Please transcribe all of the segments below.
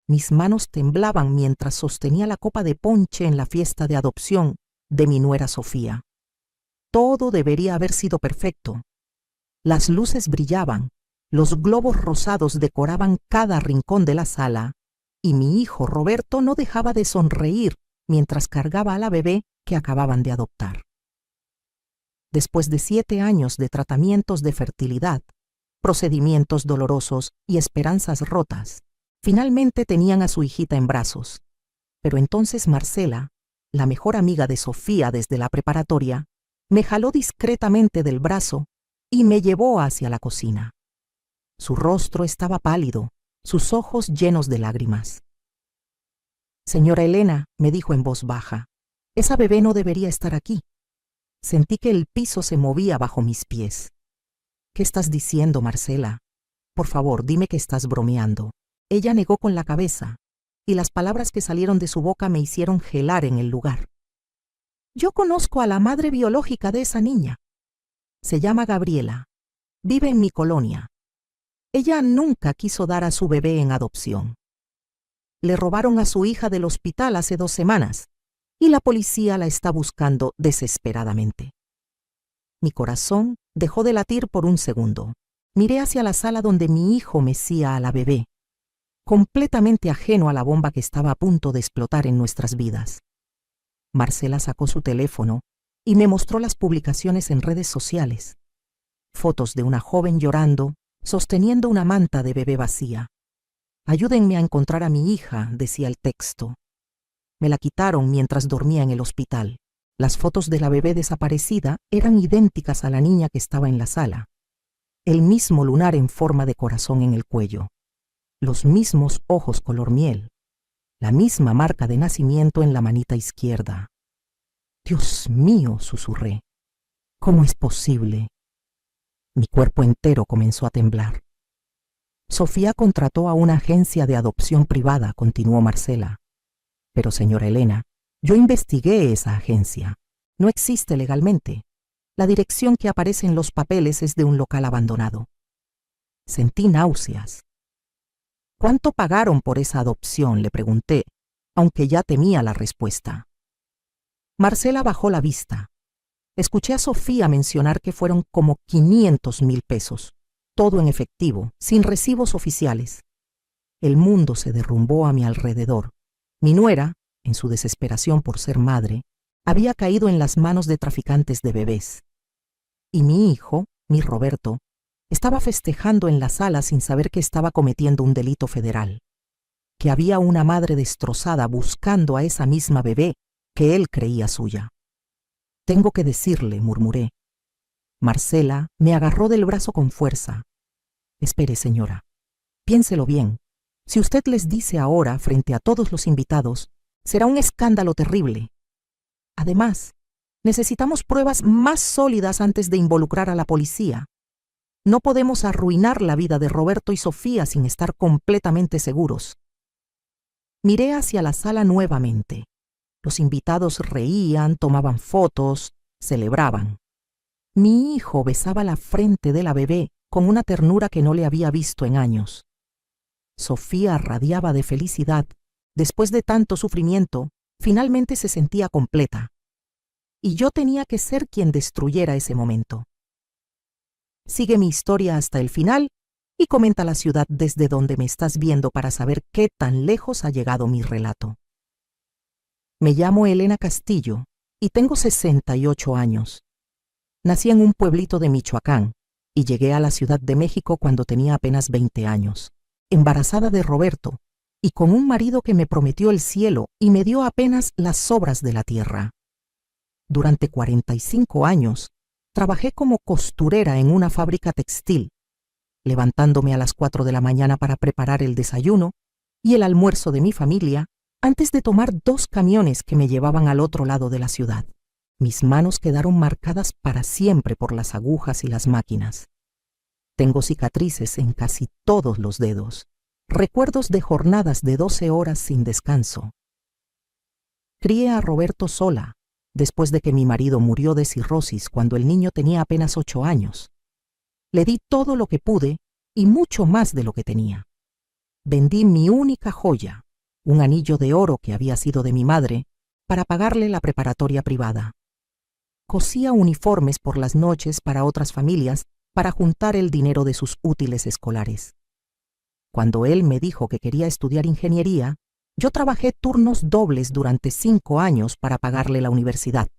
Mis manos temblaban mientras sostenía la copa de ponche en la fiesta de adopción de mi nuera Sofía. Todo debería haber sido perfecto. Las luces brillaban, los globos rosados decoraban cada rincón de la sala, y mi hijo Roberto no dejaba de sonreír mientras cargaba a la bebé que acababan de adoptar. Después de 7 años de tratamientos de fertilidad, procedimientos dolorosos y esperanzas rotas, finalmente tenían a su hijita en brazos. Pero entonces Marcela, la mejor amiga de Sofía desde la preparatoria, me jaló discretamente del brazo y me llevó hacia la cocina. Su rostro estaba pálido, sus ojos llenos de lágrimas. «Señora Elena», me dijo en voz baja, «esa bebé no debería estar aquí». Sentí que el piso se movía bajo mis pies. «¿Qué estás diciendo, Marcela? Por favor, dime que estás bromeando». Ella negó con la cabeza, y las palabras que salieron de su boca me hicieron gelar en el lugar. «Yo conozco a la madre biológica de esa niña. Se llama Gabriela. Vive en mi colonia. Ella nunca quiso dar a su bebé en adopción. Le robaron a su hija del hospital hace 2 semanas, y la policía la está buscando desesperadamente». Mi corazón dejó de latir por un segundo. Miré hacia la sala donde mi hijo mecía a la bebé, completamente ajeno a la bomba que estaba a punto de explotar en nuestras vidas. Marcela sacó su teléfono y me mostró las publicaciones en redes sociales. Fotos de una joven llorando, sosteniendo una manta de bebé vacía. «Ayúdenme a encontrar a mi hija», decía el texto. Me la quitaron mientras dormía en el hospital. Las fotos de la bebé desaparecida eran idénticas a la niña que estaba en la sala. El mismo lunar en forma de corazón en el cuello. Los mismos ojos color miel. La misma marca de nacimiento en la manita izquierda. «Dios mío», susurré. «¿Cómo es posible?» Mi cuerpo entero comenzó a temblar. «Sofía contrató a una agencia de adopción privada», continuó Marcela. «Pero, señora Elena, yo investigué esa agencia. No existe legalmente. La dirección que aparece en los papeles es de un local abandonado». Sentí náuseas. «¿Cuánto pagaron por esa adopción?», le pregunté, aunque ya temía la respuesta. Marcela bajó la vista. Escuché a Sofía mencionar que fueron como 500,000 pesos, todo en efectivo, sin recibos oficiales. El mundo se derrumbó a mi alrededor. Mi nuera, en su desesperación por ser madre, había caído en las manos de traficantes de bebés. Y mi hijo, mi Roberto, estaba festejando en la sala sin saber que estaba cometiendo un delito federal, que había una madre destrozada buscando a esa misma bebé que él creía suya. «Tengo que decirle», murmuré. Marcela me agarró del brazo con fuerza. «Espere, señora. Piénselo bien. Si usted les dice ahora, frente a todos los invitados, será un escándalo terrible. Además, necesitamos pruebas más sólidas antes de involucrar a la policía. No podemos arruinar la vida de Roberto y Sofía sin estar completamente seguros». Miré hacia la sala nuevamente. Los invitados reían, tomaban fotos, celebraban. Mi hijo besaba la frente de la bebé con una ternura que no le había visto en años. Sofía radiaba de felicidad. Después de tanto sufrimiento, finalmente se sentía completa. Y yo tenía que ser quien destruyera ese momento. Sigue mi historia hasta el final y comenta la ciudad desde donde me estás viendo para saber qué tan lejos ha llegado mi relato. Me llamo Elena Castillo y tengo 68 años. Nací en un pueblito de Michoacán y llegué a la Ciudad de México cuando tenía apenas 20 años, embarazada de Roberto y con un marido que me prometió el cielo y me dio apenas las sobras de la tierra. Durante 45 años, trabajé como costurera en una fábrica textil, levantándome a las 4 de la mañana para preparar el desayuno y el almuerzo de mi familia antes de tomar 2 camiones que me llevaban al otro lado de la ciudad. Mis manos quedaron marcadas para siempre por las agujas y las máquinas. Tengo cicatrices en casi todos los dedos, recuerdos de jornadas de 12 horas sin descanso. Crié a Roberto sola, después de que mi marido murió de cirrosis cuando el niño tenía apenas 8 años. Le di todo lo que pude y mucho más de lo que tenía. Vendí mi única joya, un anillo de oro que había sido de mi madre, para pagarle la preparatoria privada. Cosía uniformes por las noches para otras familias para juntar el dinero de sus útiles escolares. Cuando él me dijo que quería estudiar ingeniería, yo trabajé turnos dobles durante 5 años para pagarle la universidad.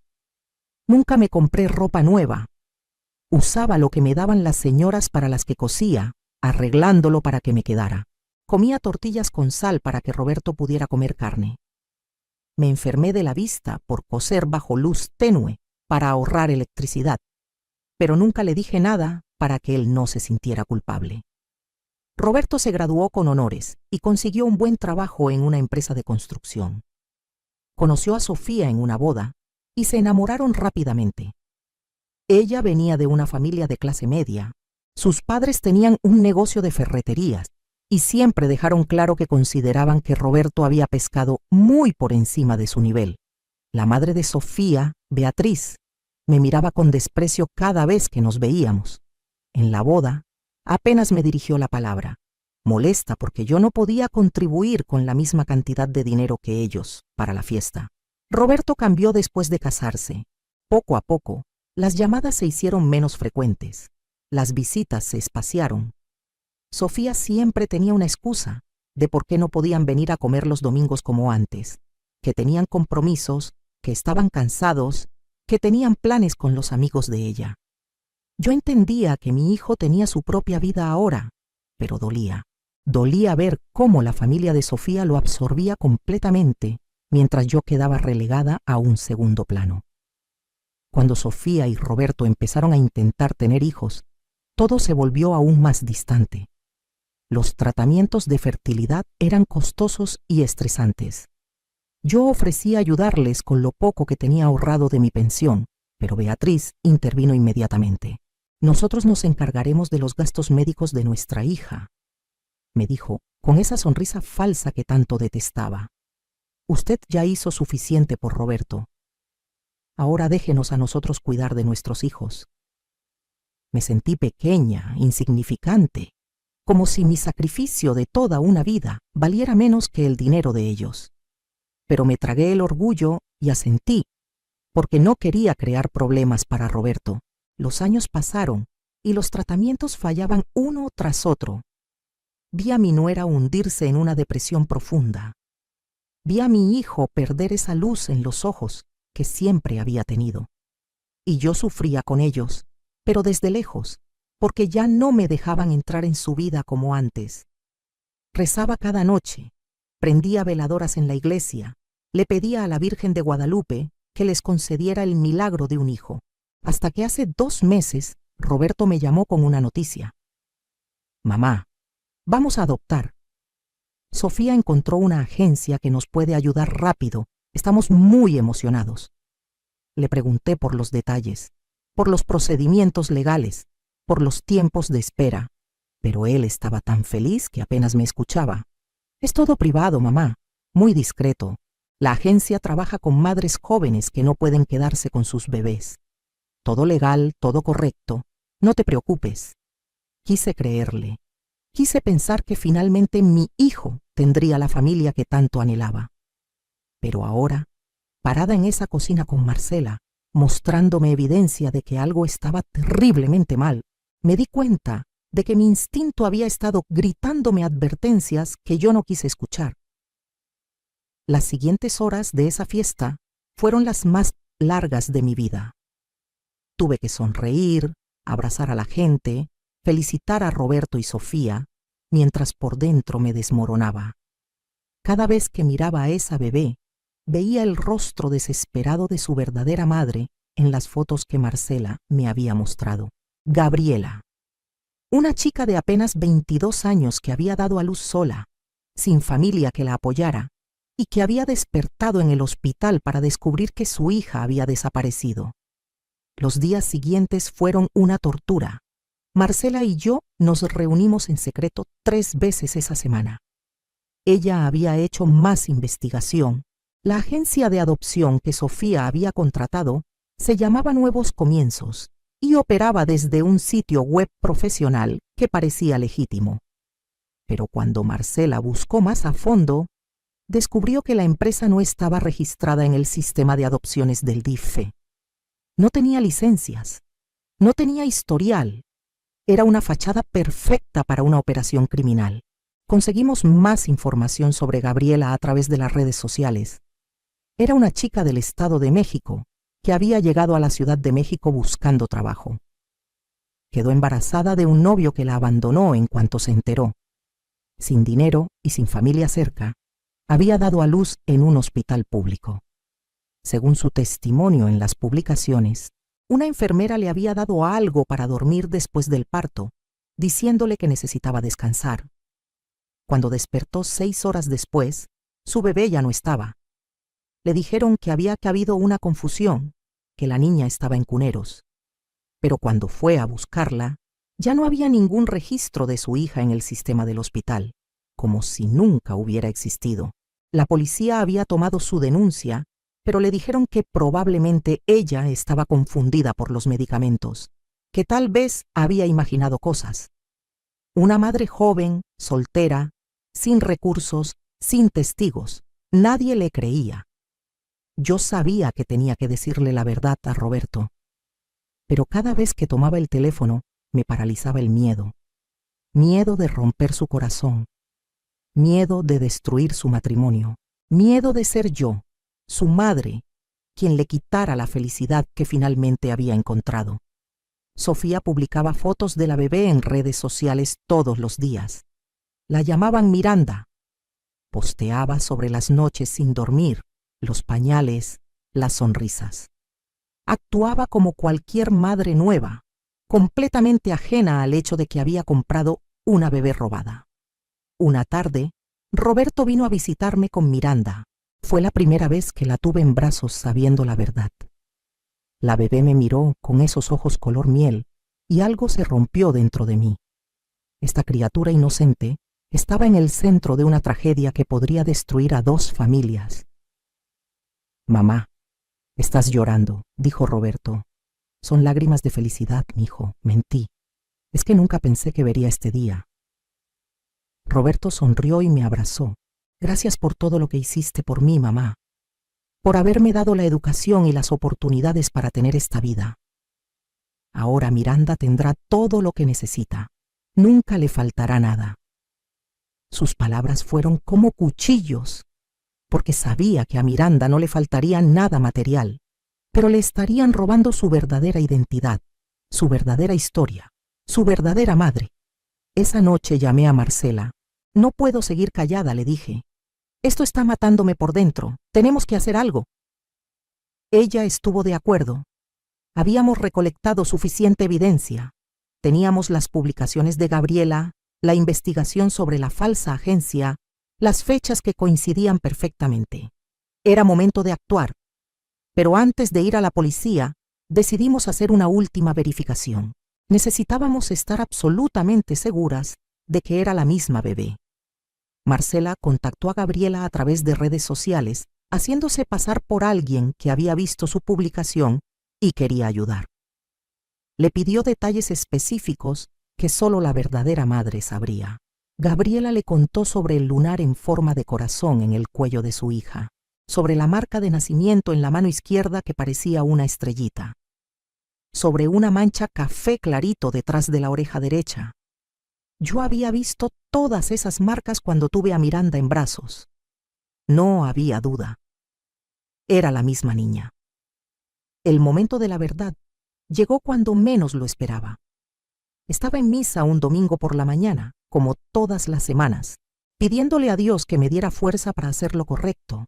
Nunca me compré ropa nueva. Usaba lo que me daban las señoras para las que cosía, arreglándolo para que me quedara. Comía tortillas con sal para que Roberto pudiera comer carne. Me enfermé de la vista por coser bajo luz tenue para ahorrar electricidad, pero nunca le dije nada para que él no se sintiera culpable. Roberto se graduó con honores y consiguió un buen trabajo en una empresa de construcción. Conoció a Sofía en una boda y se enamoraron rápidamente. Ella venía de una familia de clase media. Sus padres tenían un negocio de ferreterías y siempre dejaron claro que consideraban que Roberto había pescado muy por encima de su nivel. La madre de Sofía, Beatriz, me miraba con desprecio cada vez que nos veíamos. En la boda, apenas me dirigió la palabra, molesta porque yo no podía contribuir con la misma cantidad de dinero que ellos para la fiesta. Roberto cambió después de casarse. Poco a poco, las llamadas se hicieron menos frecuentes. Las visitas se espaciaron. Sofía siempre tenía una excusa de por qué no podían venir a comer los domingos como antes, que tenían compromisos, que estaban cansados, que tenían planes con los amigos de ella. Yo entendía que mi hijo tenía su propia vida ahora, pero dolía. Dolía ver cómo la familia de Sofía lo absorbía completamente, mientras yo quedaba relegada a un segundo plano. Cuando Sofía y Roberto empezaron a intentar tener hijos, todo se volvió aún más distante. Los tratamientos de fertilidad eran costosos y estresantes. Yo ofrecí ayudarles con lo poco que tenía ahorrado de mi pensión, pero Beatriz intervino inmediatamente. Nosotros nos encargaremos de los gastos médicos de nuestra hija, me dijo, con esa sonrisa falsa que tanto detestaba. Usted ya hizo suficiente por Roberto. Ahora déjenos a nosotros cuidar de nuestros hijos. Me sentí pequeña, insignificante, como si mi sacrificio de toda una vida valiera menos que el dinero de ellos. Pero me tragué el orgullo y asentí, porque no quería crear problemas para Roberto. Los años pasaron y los tratamientos fallaban uno tras otro. Vi a mi nuera hundirse en una depresión profunda. Vi a mi hijo perder esa luz en los ojos que siempre había tenido. Y yo sufría con ellos, pero desde lejos, porque ya no me dejaban entrar en su vida como antes. Rezaba cada noche, prendía veladoras en la iglesia, le pedía a la Virgen de Guadalupe que les concediera el milagro de un hijo, hasta que hace 2 meses Roberto me llamó con una noticia. Mamá, vamos a adoptar. Sofía encontró una agencia que nos puede ayudar rápido. Estamos muy emocionados. Le pregunté por los detalles, por los procedimientos legales, por los tiempos de espera, pero él estaba tan feliz que apenas me escuchaba. Es todo privado, mamá, muy discreto. La agencia trabaja con madres jóvenes que no pueden quedarse con sus bebés. Todo legal, todo correcto. No te preocupes. Quise creerle. Quise pensar que finalmente mi hijo tendría la familia que tanto anhelaba. Pero ahora, parada en esa cocina con Marcela, mostrándome evidencia de que algo estaba terriblemente mal, me di cuenta de que mi instinto había estado gritándome advertencias que yo no quise escuchar. Las siguientes horas de esa fiesta fueron las más largas de mi vida. Tuve que sonreír, abrazar a la gente, felicitar a Roberto y Sofía, mientras por dentro me desmoronaba. Cada vez que miraba a esa bebé, veía el rostro desesperado de su verdadera madre en las fotos que Marcela me había mostrado. Gabriela, una chica de apenas 22 años que había dado a luz sola, sin familia que la apoyara, y que había despertado en el hospital para descubrir que su hija había desaparecido. Los días siguientes fueron una tortura. Marcela y yo nos reunimos en secreto 3 veces esa semana. Ella había hecho más investigación. La agencia de adopción que Sofía había contratado se llamaba Nuevos Comienzos y operaba desde un sitio web profesional que parecía legítimo. Pero cuando Marcela buscó más a fondo, descubrió que la empresa no estaba registrada en el sistema de adopciones del DIF. No tenía licencias, no tenía historial. Era una fachada perfecta para una operación criminal. Conseguimos más información sobre Gabriela a través de las redes sociales. Era una chica del Estado de México que había llegado a la Ciudad de México buscando trabajo. Quedó embarazada de un novio que la abandonó en cuanto se enteró. Sin dinero y sin familia cerca, había dado a luz en un hospital público. Según su testimonio en las publicaciones, una enfermera le había dado algo para dormir después del parto, diciéndole que necesitaba descansar. Cuando despertó 6 horas después, su bebé ya no estaba. Le dijeron que había habido una confusión, que la niña estaba en Cuneros. Pero cuando fue a buscarla, ya no había ningún registro de su hija en el sistema del hospital, como si nunca hubiera existido. La policía había tomado su denuncia, pero le dijeron que probablemente ella estaba confundida por los medicamentos, que tal vez había imaginado cosas. Una madre joven, soltera, sin recursos, sin testigos. Nadie le creía. Yo sabía que tenía que decirle la verdad a Roberto, pero cada vez que tomaba el teléfono me paralizaba el miedo. Miedo de romper su corazón, miedo de destruir su matrimonio, miedo de ser yo, su madre, quien le quitara la felicidad que finalmente había encontrado. Sofía publicaba fotos de la bebé en redes sociales todos los días. La llamaban Miranda. Posteaba sobre las noches sin dormir, los pañales, las sonrisas. Actuaba como cualquier madre nueva, completamente ajena al hecho de que había comprado una bebé robada. Una tarde, Roberto vino a visitarme con Miranda. Fue la primera vez que la tuve en brazos sabiendo la verdad. La bebé me miró con esos ojos color miel y algo se rompió dentro de mí. Esta criatura inocente estaba en el centro de una tragedia que podría destruir a 2 familias. «Mamá, estás llorando», dijo Roberto. «Son lágrimas de felicidad, mijo. Mentí. Es que nunca pensé que vería este día». Roberto sonrió y me abrazó. «Gracias por todo lo que hiciste por mí, mamá. Por haberme dado la educación y las oportunidades para tener esta vida. Ahora Miranda tendrá todo lo que necesita. Nunca le faltará nada». Sus palabras fueron como cuchillos, porque sabía que a Miranda no le faltaría nada material, pero le estarían robando su verdadera identidad, su verdadera historia, su verdadera madre. Esa noche llamé a Marcela. «No puedo seguir callada», le dije. «Esto está matándome por dentro. Tenemos que hacer algo». Ella estuvo de acuerdo. Habíamos recolectado suficiente evidencia. Teníamos las publicaciones de Gabriela, la investigación sobre la falsa agencia, las fechas que coincidían perfectamente. Era momento de actuar. Pero antes de ir a la policía, decidimos hacer una última verificación. Necesitábamos estar absolutamente seguras de que era la misma bebé. Marcela contactó a Gabriela a través de redes sociales, haciéndose pasar por alguien que había visto su publicación y quería ayudar. Le pidió detalles específicos que solo la verdadera madre sabría. Gabriela le contó sobre el lunar en forma de corazón en el cuello de su hija, sobre la marca de nacimiento en la mano izquierda que parecía una estrellita, sobre una mancha café clarito detrás de la oreja derecha. Yo había visto todas esas marcas cuando tuve a Miranda en brazos. No había duda. Era la misma niña. El momento de la verdad llegó cuando menos lo esperaba. Estaba en misa un domingo por la mañana, como todas las semanas, pidiéndole a Dios que me diera fuerza para hacer lo correcto.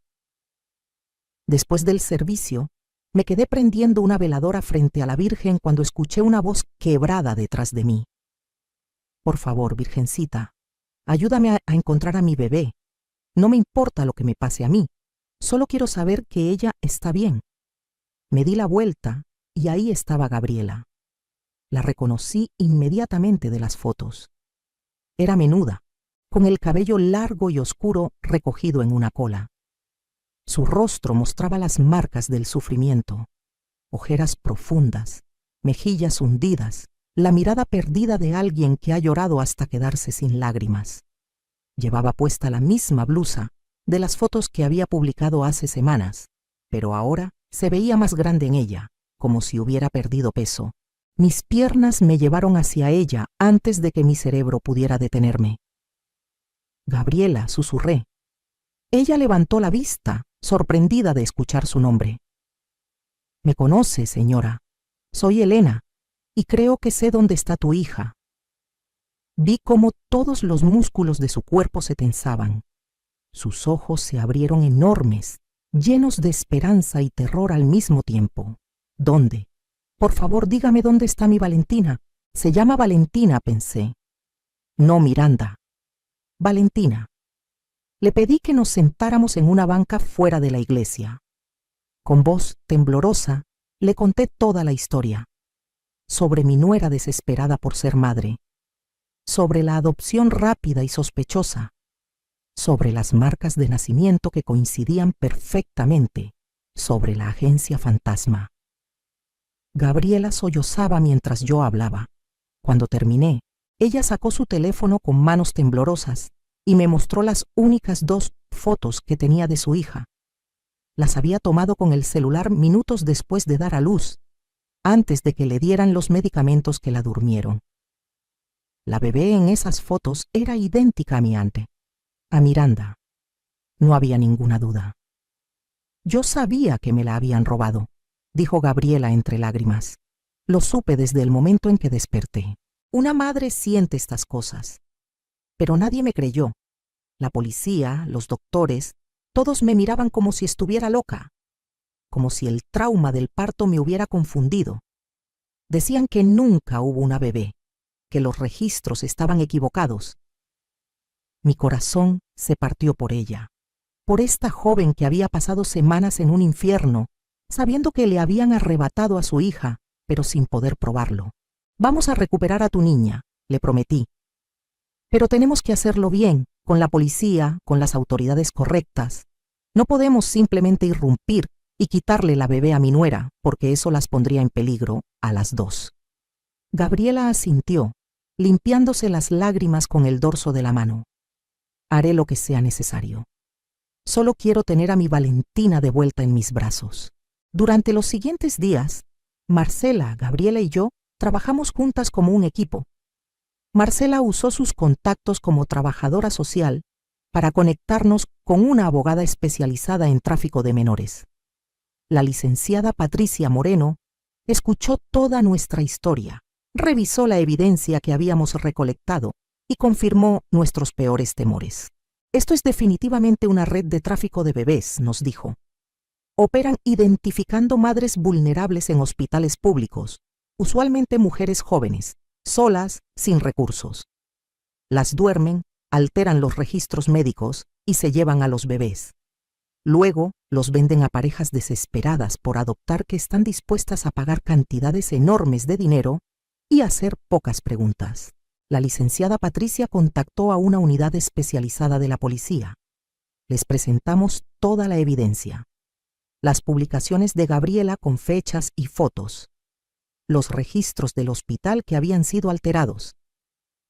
Después del servicio, me quedé prendiendo una veladora frente a la Virgen cuando escuché una voz quebrada detrás de mí. «Por favor, Virgencita, ayúdame a encontrar a mi bebé. No me importa lo que me pase a mí, solo quiero saber que ella está bien». Me di la vuelta y ahí estaba Gabriela. La reconocí inmediatamente de las fotos. Era menuda, con el cabello largo y oscuro recogido en una cola. Su rostro mostraba las marcas del sufrimiento, ojeras profundas, mejillas hundidas, la mirada perdida de alguien que ha llorado hasta quedarse sin lágrimas. Llevaba puesta la misma blusa de las fotos que había publicado hace semanas, pero ahora se veía más grande en ella, como si hubiera perdido peso. Mis piernas me llevaron hacia ella antes de que mi cerebro pudiera detenerme. Gabriela, susurré. Ella levantó la vista, sorprendida de escuchar su nombre. Me conoce, señora. Soy Elena, y creo que sé dónde está tu hija. Vi cómo todos los músculos de su cuerpo se tensaban. Sus ojos se abrieron enormes, llenos de esperanza y terror al mismo tiempo. ¿Dónde? Por favor, dígame dónde está mi Valentina. Se llama Valentina, pensé. No, Miranda. Valentina. Le pedí que nos sentáramos en una banca fuera de la iglesia. Con voz temblorosa, le conté toda la historia. Sobre mi nuera desesperada por ser madre. Sobre la adopción rápida y sospechosa. Sobre las marcas de nacimiento que coincidían perfectamente. Sobre la agencia fantasma. Gabriela sollozaba mientras yo hablaba. Cuando terminé, ella sacó su teléfono con manos temblorosas y me mostró las únicas 2 fotos que tenía de su hija. Las había tomado con el celular minutos después de dar a luz, antes de que le dieran los medicamentos que la durmieron. La bebé en esas fotos era idéntica a mi ante, a Miranda. No había ninguna duda. Yo sabía que me la habían robado, dijo Gabriela entre lágrimas. Lo supe desde el momento en que desperté. Una madre siente estas cosas. Pero nadie me creyó. La policía, los doctores, todos me miraban como si estuviera loca, como si el trauma del parto me hubiera confundido. Decían que nunca hubo una bebé, que los registros estaban equivocados. Mi corazón se partió por ella, por esta joven que había pasado semanas en un infierno, sabiendo que le habían arrebatado a su hija, pero sin poder probarlo. Vamos a recuperar a tu niña, le prometí. Pero tenemos que hacerlo bien, con la policía, con las autoridades correctas. No podemos simplemente irrumpir y quitarle la bebé a mi nuera, porque eso las pondría en peligro a las 2. Gabriela asintió, limpiándose las lágrimas con el dorso de la mano. Haré lo que sea necesario. Solo quiero tener a mi Valentina de vuelta en mis brazos. Durante los siguientes días, Marcela, Gabriela y yo trabajamos juntas como un equipo. Marcela usó sus contactos como trabajadora social para conectarnos con una abogada especializada en tráfico de menores. La licenciada Patricia Moreno escuchó toda nuestra historia, revisó la evidencia que habíamos recolectado y confirmó nuestros peores temores. Esto es definitivamente una red de tráfico de bebés, nos dijo. Operan identificando madres vulnerables en hospitales públicos, usualmente mujeres jóvenes, solas, sin recursos. Las duermen, alteran los registros médicos y se llevan a los bebés. Luego los venden a parejas desesperadas por adoptar que están dispuestas a pagar cantidades enormes de dinero y hacer pocas preguntas. La licenciada Patricia contactó a una unidad especializada de la policía. Les presentamos toda la evidencia. Las publicaciones de Gabriela con fechas y fotos. Los registros del hospital que habían sido alterados.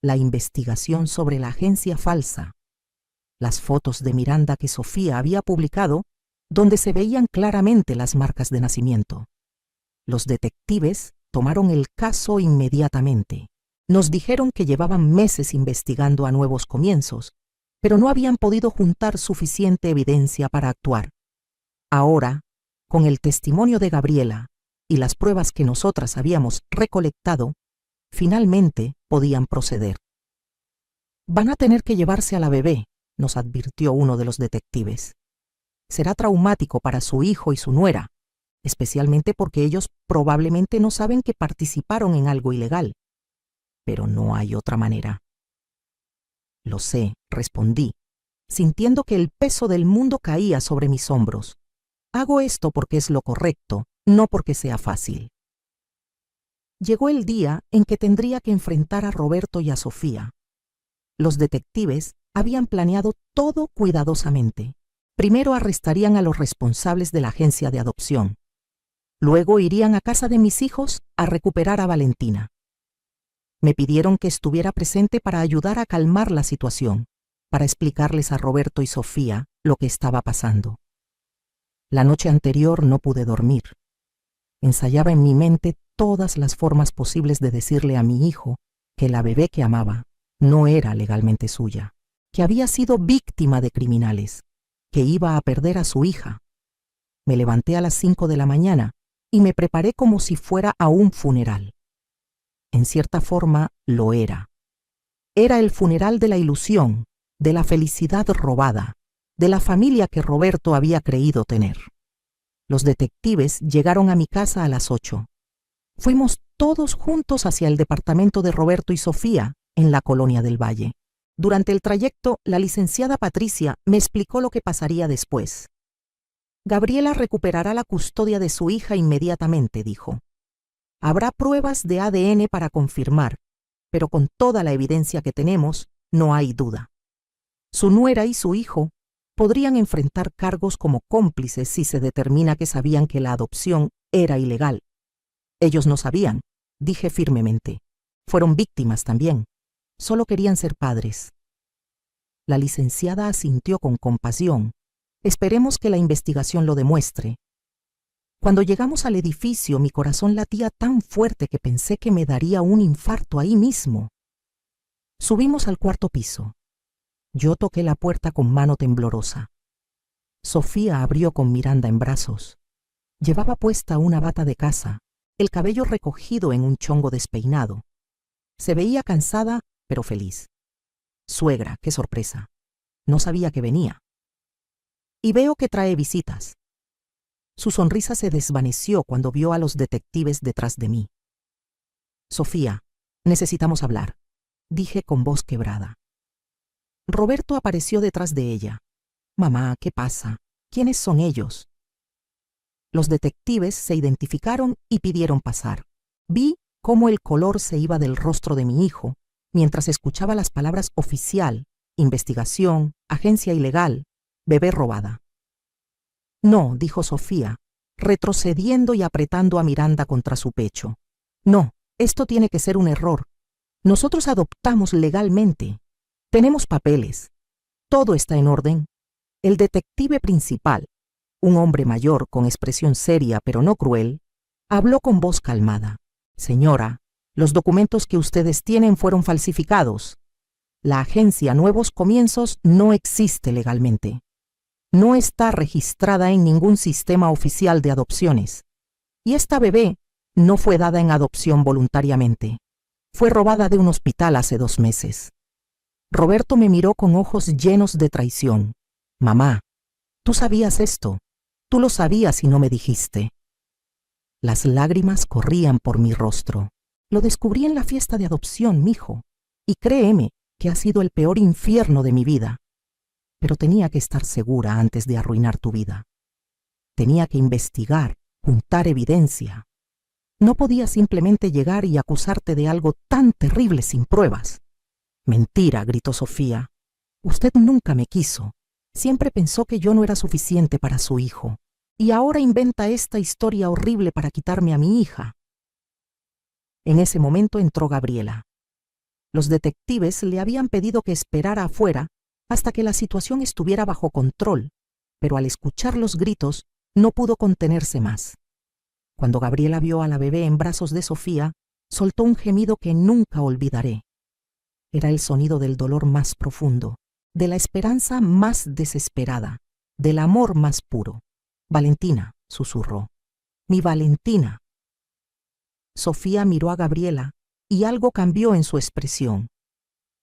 La investigación sobre la agencia falsa. Las fotos de Miranda que Sofía había publicado, donde se veían claramente las marcas de nacimiento. Los detectives tomaron el caso inmediatamente. Nos dijeron que llevaban meses investigando a Nuevos Comienzos, pero no habían podido juntar suficiente evidencia para actuar. Ahora, con el testimonio de Gabriela y las pruebas que nosotras habíamos recolectado, finalmente podían proceder. Van a tener que llevarse a la bebé, nos advirtió uno de los detectives. Será traumático para su hijo y su nuera, especialmente porque ellos probablemente no saben que participaron en algo ilegal. Pero no hay otra manera. Lo sé, respondí, sintiendo que el peso del mundo caía sobre mis hombros. Hago esto porque es lo correcto, no porque sea fácil. Llegó el día en que tendría que enfrentar a Roberto y a Sofía. Los detectives habían planeado todo cuidadosamente. Primero arrestarían a los responsables de la agencia de adopción. Luego irían a casa de mis hijos a recuperar a Valentina. Me pidieron que estuviera presente para ayudar a calmar la situación. para explicarles a Roberto y Sofía lo que estaba pasando. La noche anterior no pude dormir. Ensayaba en mi mente todas las formas posibles de decirle a mi hijo que la bebé que amaba no era legalmente suya, que había sido víctima de criminales, que iba a perder a su hija. Me levanté a las 5 de la mañana y me preparé como si fuera a un funeral. En cierta forma lo era. Era el funeral de la ilusión, de la felicidad robada, de la familia que Roberto había creído tener. Los detectives llegaron a mi casa a las 8. Fuimos todos juntos hacia el departamento de Roberto y Sofía, en la Colonia del Valle. Durante el trayecto, la licenciada Patricia me explicó lo que pasaría después. Gabriela recuperará la custodia de su hija inmediatamente, dijo. Habrá pruebas de ADN para confirmar, pero con toda la evidencia que tenemos, no hay duda. Su nuera y su hijo podrían enfrentar cargos como cómplices si se determina que sabían que la adopción era ilegal. Ellos no sabían, dije firmemente. Fueron víctimas también. Solo querían ser padres. La licenciada asintió con compasión. Esperemos que la investigación lo demuestre. Cuando llegamos al edificio, mi corazón latía tan fuerte que pensé que me daría un infarto ahí mismo. Subimos al cuarto piso. Yo toqué la puerta con mano temblorosa. Sofía abrió con Miranda en brazos. Llevaba puesta una bata de casa, el cabello recogido en un chongo despeinado. Se veía cansada, pero feliz. Suegra, qué sorpresa. No sabía que venía. Y veo que trae visitas. Su sonrisa se desvaneció cuando vio a los detectives detrás de mí. Sofía, necesitamos hablar, dije con voz quebrada. Roberto apareció detrás de ella. Mamá, ¿qué pasa? ¿Quiénes son ellos? Los detectives se identificaron y pidieron pasar. Vi cómo el color se iba del rostro de mi hijo mientras escuchaba las palabras oficial, investigación, agencia ilegal, bebé robada. No, dijo Sofía, retrocediendo y apretando a Miranda contra su pecho. No, esto tiene que ser un error. Nosotros adoptamos legalmente. Tenemos papeles. Todo está en orden. El detective principal, un hombre mayor con expresión seria pero no cruel, habló con voz calmada. Señora, los documentos que ustedes tienen fueron falsificados. La agencia Nuevos Comienzos no existe legalmente. No está registrada en ningún sistema oficial de adopciones. Y esta bebé no fue dada en adopción voluntariamente. Fue robada de un hospital hace 2 meses. Roberto me miró con ojos llenos de traición. Mamá, tú sabías esto. Tú lo sabías y no me dijiste. Las lágrimas corrían por mi rostro. Lo descubrí en la fiesta de adopción, mijo. Y créeme que ha sido el peor infierno de mi vida. Pero tenía que estar segura antes de arruinar tu vida. Tenía que investigar, juntar evidencia. No podía simplemente llegar y acusarte de algo tan terrible sin pruebas. Mentira, gritó Sofía. Usted nunca me quiso. Siempre pensó que yo no era suficiente para su hijo. Y ahora inventa esta historia horrible para quitarme a mi hija. En ese momento entró Gabriela. Los detectives le habían pedido que esperara afuera hasta que la situación estuviera bajo control, pero al escuchar los gritos no pudo contenerse más. Cuando Gabriela vio a la bebé en brazos de Sofía, soltó un gemido que nunca olvidaré. Era el sonido del dolor más profundo, de la esperanza más desesperada, del amor más puro. Valentina, susurró. Mi Valentina. Sofía miró a Gabriela y algo cambió en su expresión.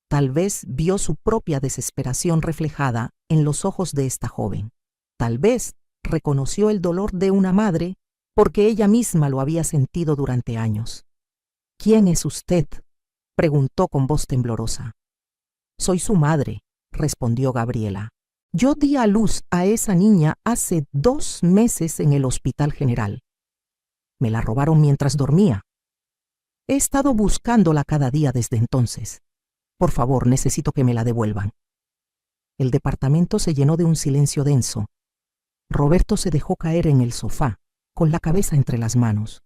Tal vez vio su propia desesperación reflejada en los ojos de esta joven. Tal vez reconoció el dolor de una madre porque ella misma lo había sentido durante años. ¿Quién es usted?, preguntó con voz temblorosa. Soy su madre, respondió Gabriela. Yo di a luz a esa niña hace 2 meses en el Hospital General. Me la robaron mientras dormía. He estado buscándola cada día desde entonces. Por favor, necesito que me la devuelvan. El departamento se llenó de un silencio denso. Roberto se dejó caer en el sofá, con la cabeza entre las manos.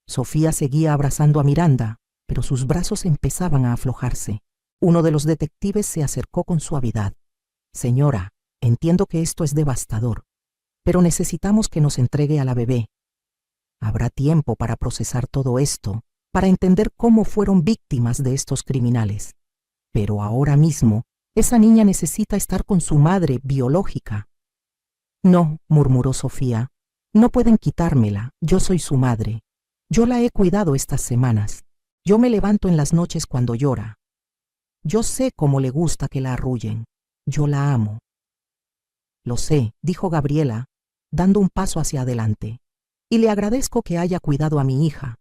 Sofía seguía abrazando a Miranda, pero sus brazos empezaban a aflojarse. Uno de los detectives se acercó con suavidad. Señora, entiendo que esto es devastador, pero necesitamos que nos entregue a la bebé. Habrá tiempo para procesar todo esto, para entender cómo fueron víctimas de estos criminales. Pero ahora mismo, esa niña necesita estar con su madre biológica. No, murmuró Sofía, no pueden quitármela, yo soy su madre. Yo la he cuidado estas semanas. Yo me levanto en las noches cuando llora. Yo sé cómo le gusta que la arrullen. Yo la amo. Lo sé, dijo Gabriela, dando un paso hacia adelante, y le agradezco que haya cuidado a mi hija,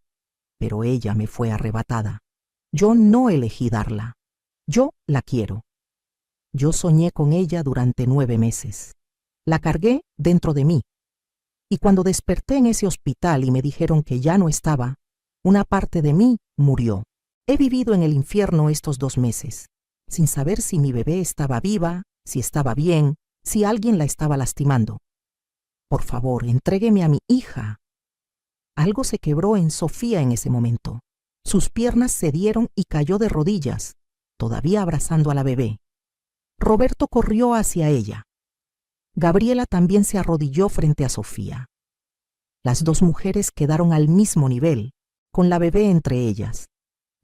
pero ella me fue arrebatada. Yo no elegí darla. Yo la quiero. Yo soñé con ella durante 9 meses. La cargué dentro de mí. Y cuando desperté en ese hospital y me dijeron que ya no estaba, una parte de mí murió. He vivido en el infierno estos 2 meses, sin saber si mi bebé estaba viva, si estaba bien, si alguien la estaba lastimando. Por favor, entrégueme a mi hija. Algo se quebró en Sofía en ese momento. Sus piernas cedieron y cayó de rodillas, todavía abrazando a la bebé. Roberto corrió hacia ella. Gabriela también se arrodilló frente a Sofía. Las 2 mujeres quedaron al mismo nivel, con la bebé entre ellas.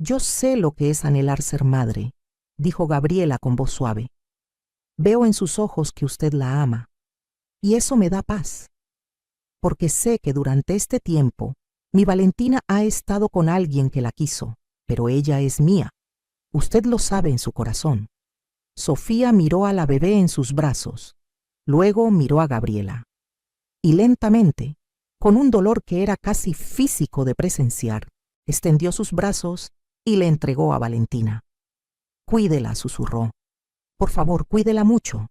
Yo sé lo que es anhelar ser madre, dijo Gabriela con voz suave. Veo en sus ojos que usted la ama, y eso me da paz, porque sé que durante este tiempo mi Valentina ha estado con alguien que la quiso, pero ella es mía. Usted lo sabe en su corazón. Sofía miró a la bebé en sus brazos, luego miró a Gabriela, y lentamente, con un dolor que era casi físico de presenciar, extendió sus brazos y le entregó a Valentina. Cuídela, susurró. Por favor, cuídela mucho.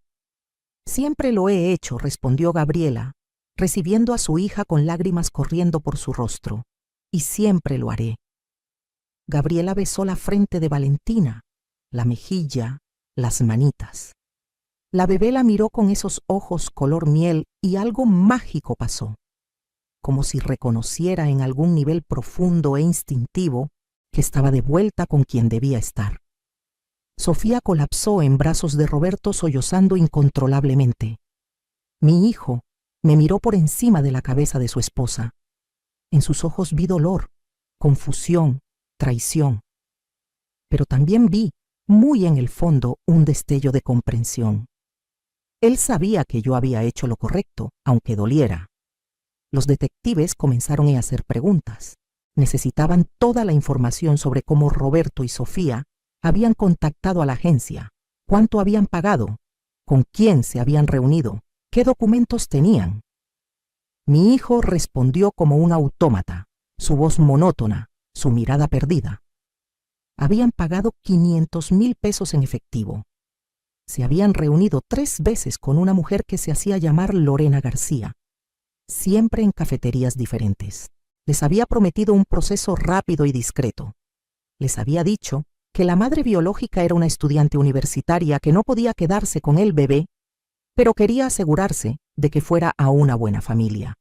Siempre lo he hecho, respondió Gabriela, recibiendo a su hija con lágrimas corriendo por su rostro, y siempre lo haré. Gabriela besó la frente de Valentina, la mejilla, las manitas. La bebé la miró con esos ojos color miel y algo mágico pasó, como si reconociera en algún nivel profundo e instintivo que estaba de vuelta con quien debía estar. Sofía colapsó en brazos de Roberto sollozando incontrolablemente. Mi hijo me miró por encima de la cabeza de su esposa. En sus ojos vi dolor, confusión, traición. Pero también vi, muy en el fondo, un destello de comprensión. Él sabía que yo había hecho lo correcto, aunque doliera. Los detectives comenzaron a hacer preguntas. Necesitaban toda la información sobre cómo Roberto y Sofía habían contactado a la agencia, cuánto habían pagado, con quién se habían reunido, qué documentos tenían. Mi hijo respondió como un autómata, su voz monótona, su mirada perdida. Habían pagado 500,000 pesos en efectivo. Se habían reunido 3 veces con una mujer que se hacía llamar Lorena García, siempre en cafeterías diferentes. Les había prometido un proceso rápido y discreto. Les había dicho que la madre biológica era una estudiante universitaria que no podía quedarse con el bebé, pero quería asegurarse de que fuera a una buena familia.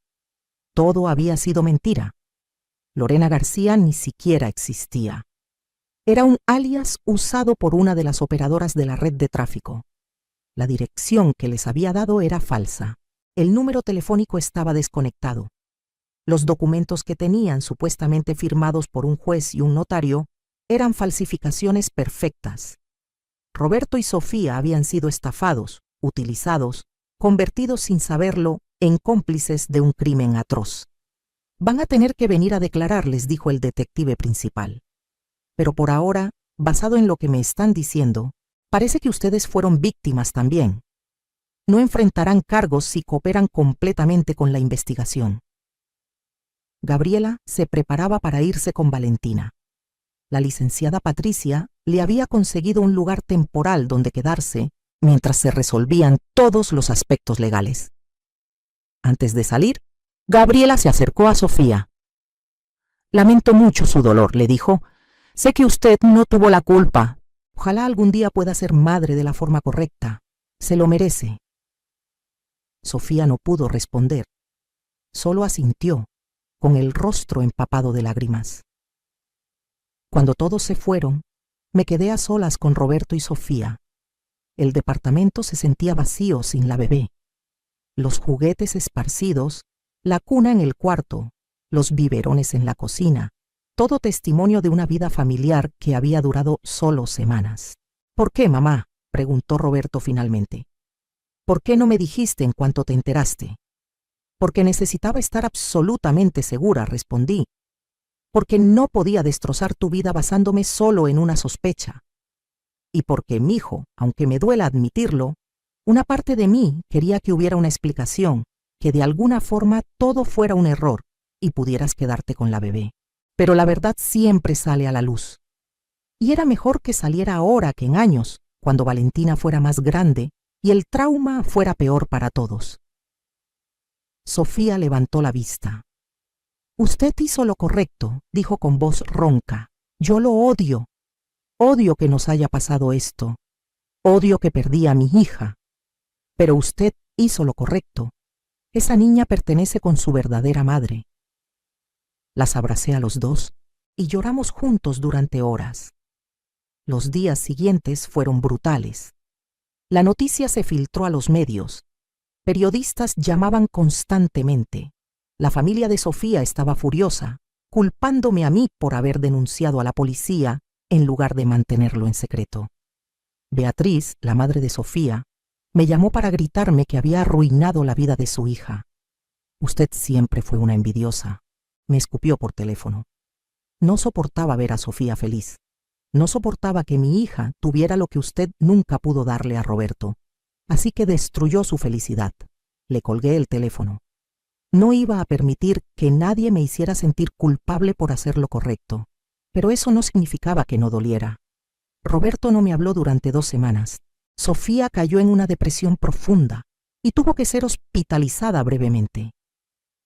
Todo había sido mentira. Lorena García ni siquiera existía. Era un alias usado por una de las operadoras de la red de tráfico. La dirección que les había dado era falsa. El número telefónico estaba desconectado. Los documentos que tenían, supuestamente firmados por un juez y un notario, eran falsificaciones perfectas. Roberto y Sofía habían sido estafados, utilizados, convertidos sin saberlo en cómplices de un crimen atroz. Van a tener que venir a declarar, les dijo el detective principal. Pero por ahora, basado en lo que me están diciendo, parece que ustedes fueron víctimas también. No enfrentarán cargos si cooperan completamente con la investigación. Gabriela se preparaba para irse con Valentina. La licenciada Patricia le había conseguido un lugar temporal donde quedarse mientras se resolvían todos los aspectos legales. Antes de salir, Gabriela se acercó a Sofía. Lamento mucho su dolor, le dijo. Sé que usted no tuvo la culpa. Ojalá algún día pueda ser madre de la forma correcta. Se lo merece. Sofía no pudo responder. Solo asintió, con el rostro empapado de lágrimas. Cuando todos se fueron, Me quedé a solas con Roberto y Sofía. El departamento se sentía vacío sin la bebé. Los juguetes esparcidos, la cuna en el cuarto, los biberones en la cocina, todo testimonio de una vida familiar que había durado solo semanas. ¿Por qué, mamá?, preguntó Roberto finalmente. ¿Por qué no me dijiste en cuanto te enteraste? Porque necesitaba estar absolutamente segura, respondí. Porque no podía destrozar tu vida basándome solo en una sospecha. Y porque, mijo, aunque me duela admitirlo, una parte de mí quería que hubiera una explicación, que de alguna forma todo fuera un error y pudieras quedarte con la bebé. Pero la verdad siempre sale a la luz. Y era mejor que saliera ahora que en años, cuando Valentina fuera más grande y el trauma fuera peor para todos. Sofía levantó la vista. Usted hizo lo correcto, dijo con voz ronca. Yo lo odio. Odio que nos haya pasado esto. Odio que perdí a mi hija. Pero usted hizo lo correcto. Esa niña pertenece con su verdadera madre. Las abracé a los dos y lloramos juntos durante horas. Los días siguientes fueron brutales. La noticia se filtró a los medios. Periodistas llamaban constantemente. La familia de Sofía estaba furiosa, culpándome a mí por haber denunciado a la policía en lugar de mantenerlo en secreto. Beatriz, la madre de Sofía, me llamó para gritarme que había arruinado la vida de su hija. Usted siempre fue una envidiosa, me escupió por teléfono. No soportaba ver a Sofía feliz. No soportaba que mi hija tuviera lo que usted nunca pudo darle a Roberto. Así que destruyó su felicidad. Le colgué el teléfono. No iba a permitir que nadie me hiciera sentir culpable por hacer lo correcto. Pero eso no significaba que no doliera. Roberto no me habló durante 2 semanas. Sofía cayó en una depresión profunda y tuvo que ser hospitalizada brevemente.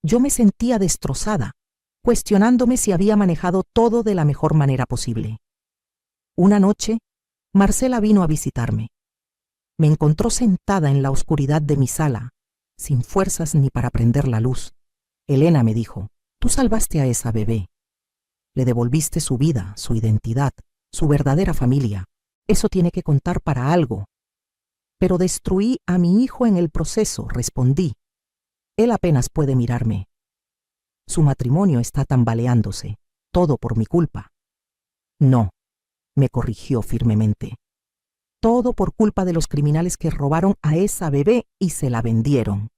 Yo me sentía destrozada, cuestionándome si había manejado todo de la mejor manera posible. Una noche, Marcela vino a visitarme. Me encontró sentada en la oscuridad de mi sala, sin fuerzas ni para prender la luz. Elena me dijo, tú salvaste a esa bebé. Le devolviste su vida, su identidad, su verdadera familia. Eso tiene que contar para algo. Pero destruí a mi hijo en el proceso, respondí. Él apenas puede mirarme. Su matrimonio está tambaleándose, todo por mi culpa. No, me corrigió firmemente. Todo por culpa de los criminales que robaron a esa bebé y se la vendieron.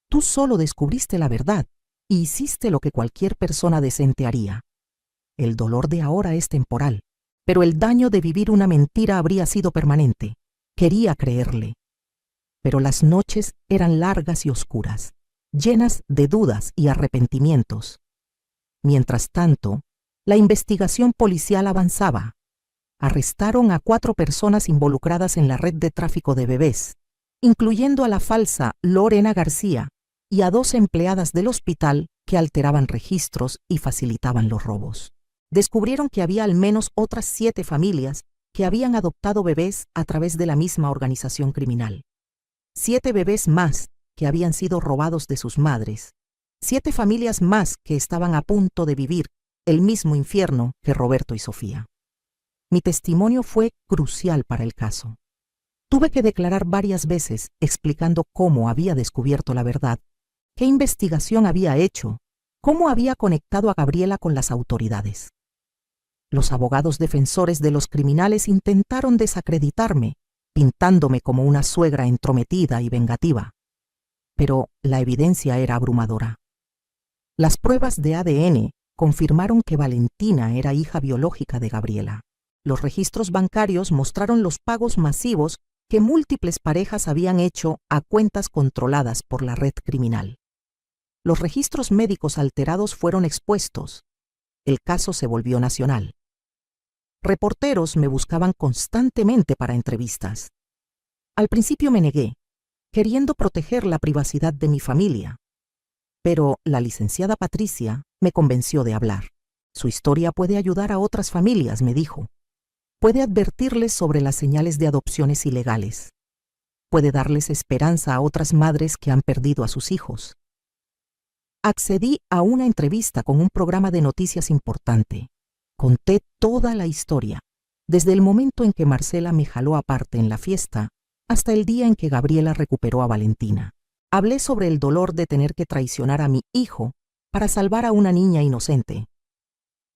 Tú solo descubriste la verdad y hiciste lo que cualquier persona decente haría. El dolor de ahora es temporal, pero el daño de vivir una mentira habría sido permanente. Quería creerle. Pero las noches eran largas y oscuras, llenas de dudas y arrepentimientos. Mientras tanto, la investigación policial avanzaba. Arrestaron a 4 personas involucradas en la red de tráfico de bebés, incluyendo a la falsa Lorena García y a 2 empleadas del hospital que alteraban registros y facilitaban los robos. Descubrieron que había al menos otras 7 familias que habían adoptado bebés a través de la misma organización criminal. 7 bebés más que habían sido robados de sus madres. 7 familias más que estaban a punto de vivir el mismo infierno que Roberto y Sofía. Mi testimonio fue crucial para el caso. Tuve que declarar varias veces explicando cómo había descubierto la verdad, qué investigación había hecho, cómo había conectado a Gabriela con las autoridades. Los abogados defensores de los criminales intentaron desacreditarme, pintándome como una suegra entrometida y vengativa. Pero la evidencia era abrumadora. Las pruebas de ADN confirmaron que Valentina era hija biológica de Gabriela. Los registros bancarios mostraron los pagos masivos que múltiples parejas habían hecho a cuentas controladas por la red criminal. Los registros médicos alterados fueron expuestos. El caso se volvió nacional. Reporteros me buscaban constantemente para entrevistas. Al principio me negué, queriendo proteger la privacidad de mi familia. Pero la licenciada Patricia me convenció de hablar. Su historia puede ayudar a otras familias, me dijo. Puede advertirles sobre las señales de adopciones ilegales. Puede darles esperanza a otras madres que han perdido a sus hijos. Accedí a una entrevista con un programa de noticias importante. Conté toda la historia. desde el momento en que Marcela me jaló aparte en la fiesta hasta el día en que Gabriela recuperó a Valentina. Hablé sobre el dolor de tener que traicionar a mi hijo para salvar a una niña inocente.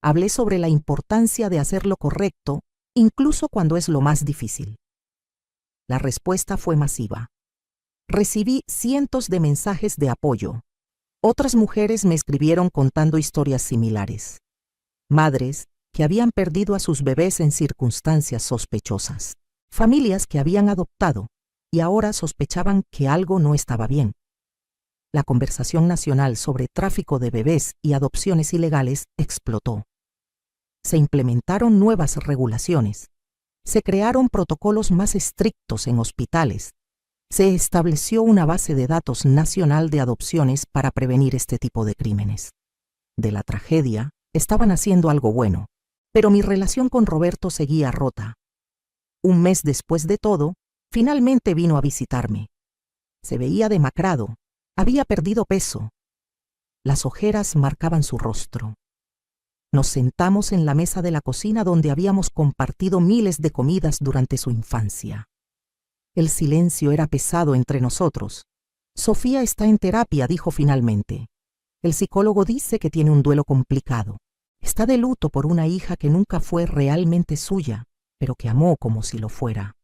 Hablé sobre la importancia de hacer lo correcto, incluso cuando es lo más difícil. La respuesta fue masiva. Recibí cientos de mensajes de apoyo. Otras mujeres me escribieron contando historias similares. Madres que habían perdido a sus bebés en circunstancias sospechosas. Familias que habían adoptado y ahora sospechaban que algo no estaba bien. La conversación nacional sobre tráfico de bebés y adopciones ilegales explotó. Se implementaron nuevas regulaciones. Se crearon protocolos más estrictos en hospitales. Se estableció una base de datos nacional de adopciones para prevenir este tipo de crímenes. De la tragedia, estaban haciendo algo bueno, pero mi relación con Roberto seguía rota. Un mes después de todo, finalmente vino a visitarme. Se veía demacrado, había perdido peso. Las ojeras marcaban su rostro. Nos sentamos en la mesa de la cocina donde habíamos compartido miles de comidas durante su infancia. El silencio era pesado entre nosotros. Sofía está en terapia, dijo finalmente. El psicólogo dice que tiene un duelo complicado. Está de luto por una hija que nunca fue realmente suya, pero que amó como si lo fuera.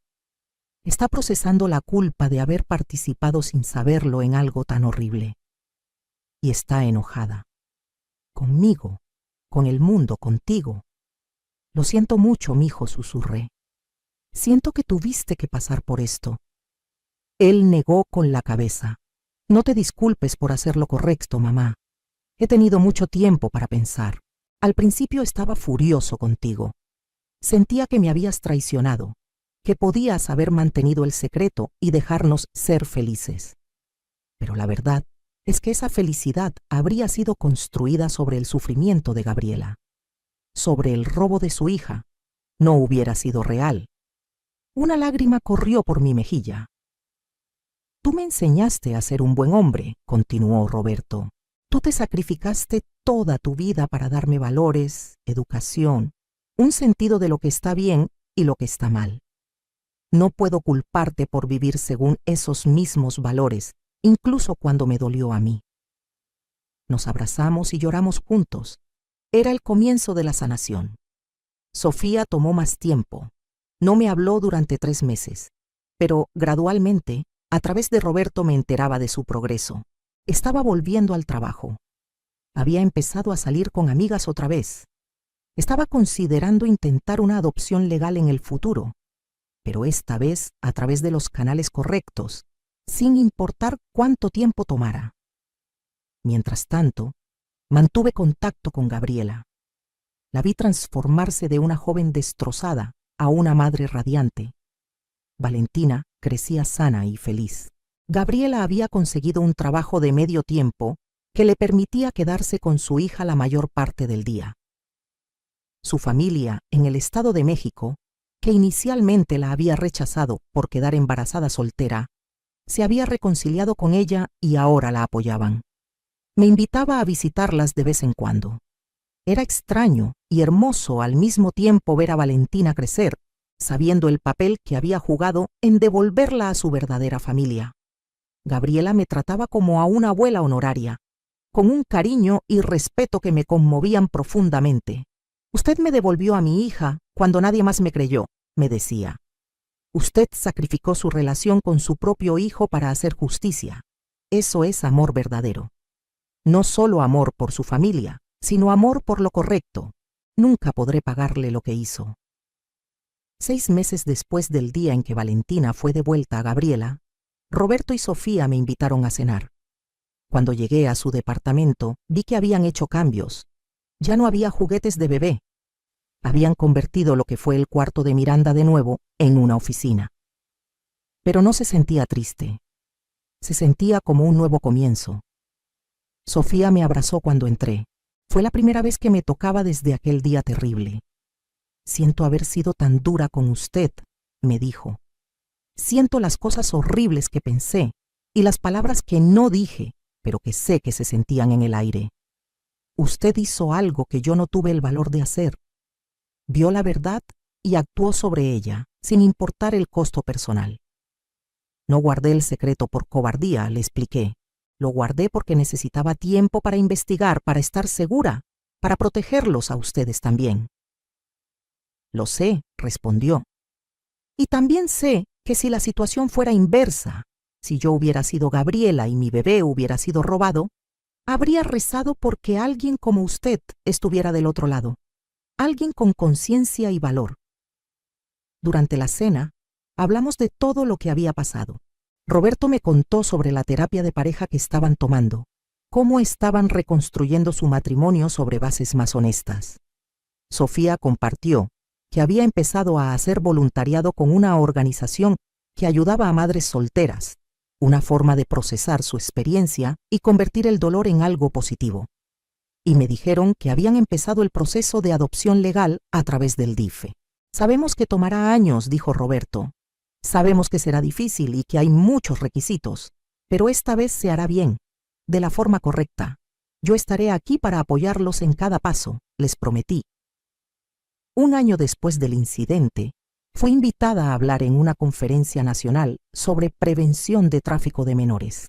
Está procesando la culpa de haber participado sin saberlo en algo tan horrible. Y está enojada. Conmigo, con el mundo, contigo. Lo siento mucho, mijo, susurré. Siento que tuviste que pasar por esto. Él negó con la cabeza. No te disculpes por hacer lo correcto, mamá. He tenido mucho tiempo para pensar. Al principio estaba furioso contigo. Sentía que me habías traicionado, que podías haber mantenido el secreto y dejarnos ser felices. Pero la verdad es que esa felicidad habría sido construida sobre el sufrimiento de Gabriela. Sobre el robo de su hija. No hubiera sido real. Una lágrima corrió por mi mejilla. Tú me enseñaste a ser un buen hombre, continuó Roberto. Tú te sacrificaste toda tu vida para darme valores, educación, un sentido de lo que está bien y lo que está mal. No puedo culparte por vivir según esos mismos valores, incluso cuando me dolió a mí. Nos abrazamos y lloramos juntos. Era el comienzo de la sanación. Sofía tomó más tiempo. No me habló durante 3 meses, pero gradualmente, a través de Roberto me enteraba de su progreso. Estaba volviendo al trabajo. Había empezado a salir con amigas otra vez. Estaba considerando intentar una adopción legal en el futuro, pero esta vez a través de los canales correctos, sin importar cuánto tiempo tomara. Mientras tanto, mantuve contacto con Gabriela. La vi transformarse de una joven destrozada a una madre radiante. Valentina crecía sana y feliz. Gabriela había conseguido un trabajo de medio tiempo que le permitía quedarse con su hija la mayor parte del día. Su familia, en el Estado de México, que inicialmente la había rechazado por quedar embarazada soltera, se había reconciliado con ella y ahora la apoyaban. Me invitaba a visitarlas de vez en cuando. Era extraño y hermoso al mismo tiempo ver a Valentina crecer, sabiendo el papel que había jugado en devolverla a su verdadera familia. Gabriela me trataba como a una abuela honoraria, con un cariño y respeto que me conmovían profundamente. Usted me devolvió a mi hija cuando nadie más me creyó, me decía. Usted sacrificó su relación con su propio hijo para hacer justicia. Eso es amor verdadero. No solo amor por su familia, sino amor por lo correcto. Nunca podré pagarle lo que hizo. 6 meses después del día en que Valentina fue devuelta a Gabriela, Roberto y Sofía me invitaron a cenar. Cuando llegué a su departamento, vi que habían hecho cambios. Ya no había juguetes de bebé. Habían convertido lo que fue el cuarto de Miranda de nuevo en una oficina. Pero no se sentía triste. Se sentía como un nuevo comienzo. Sofía me abrazó cuando entré. Fue la primera vez que me tocaba desde aquel día terrible. Siento haber sido tan dura con usted, me dijo. Siento las cosas horribles que pensé y las palabras que no dije, pero que sé que se sentían en el aire. Usted hizo algo que yo no tuve el valor de hacer. Vio la verdad y actuó sobre ella, sin importar el costo personal. No guardé el secreto por cobardía, le expliqué. Lo guardé porque necesitaba tiempo para investigar, para estar segura, para protegerlos a ustedes también. Lo sé, respondió. Y también sé que si la situación fuera inversa, si yo hubiera sido Gabriela y mi bebé hubiera sido robado, habría rezado porque alguien como usted estuviera del otro lado, alguien con conciencia y valor. Durante la cena, hablamos de todo lo que había pasado. Roberto me contó sobre la terapia de pareja que estaban tomando, cómo estaban reconstruyendo su matrimonio sobre bases más honestas. Sofía compartió que había empezado a hacer voluntariado con una organización que ayudaba a madres solteras, una forma de procesar su experiencia y convertir el dolor en algo positivo. Y me dijeron que habían empezado el proceso de adopción legal a través del DIFE. Sabemos que tomará años, dijo Roberto. Sabemos que será difícil y que hay muchos requisitos, pero esta vez se hará bien, de la forma correcta. Yo estaré aquí para apoyarlos en cada paso, les prometí. Un año después del incidente, fui invitada a hablar en una conferencia nacional sobre prevención de tráfico de menores.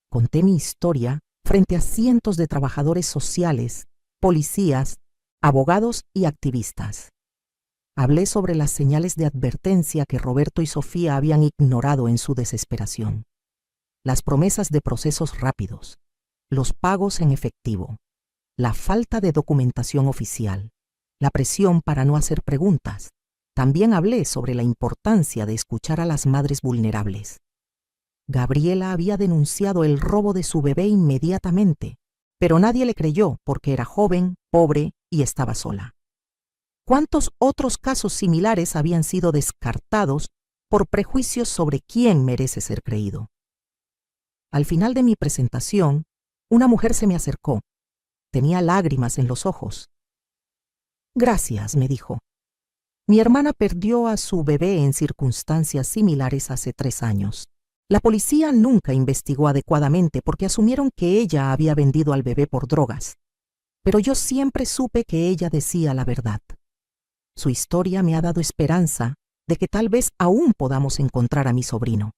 Conté mi historia frente a cientos de trabajadores sociales, policías, abogados y activistas. Hablé sobre las señales de advertencia que Roberto y Sofía habían ignorado en su desesperación. Las promesas de procesos rápidos, los pagos en efectivo, la falta de documentación oficial, la presión para no hacer preguntas. También hablé sobre la importancia de escuchar a las madres vulnerables. Gabriela había denunciado el robo de su bebé inmediatamente, pero nadie le creyó porque era joven, pobre y estaba sola. ¿Cuántos otros casos similares habían sido descartados por prejuicios sobre quién merece ser creído? Al final de mi presentación, una mujer se me acercó. Tenía lágrimas en los ojos. Gracias, me dijo. Mi hermana perdió a su bebé en circunstancias similares hace 3 años. La policía nunca investigó adecuadamente porque asumieron que ella había vendido al bebé por drogas. Pero yo siempre supe que ella decía la verdad. Su historia me ha dado esperanza de que tal vez aún podamos encontrar a mi sobrino.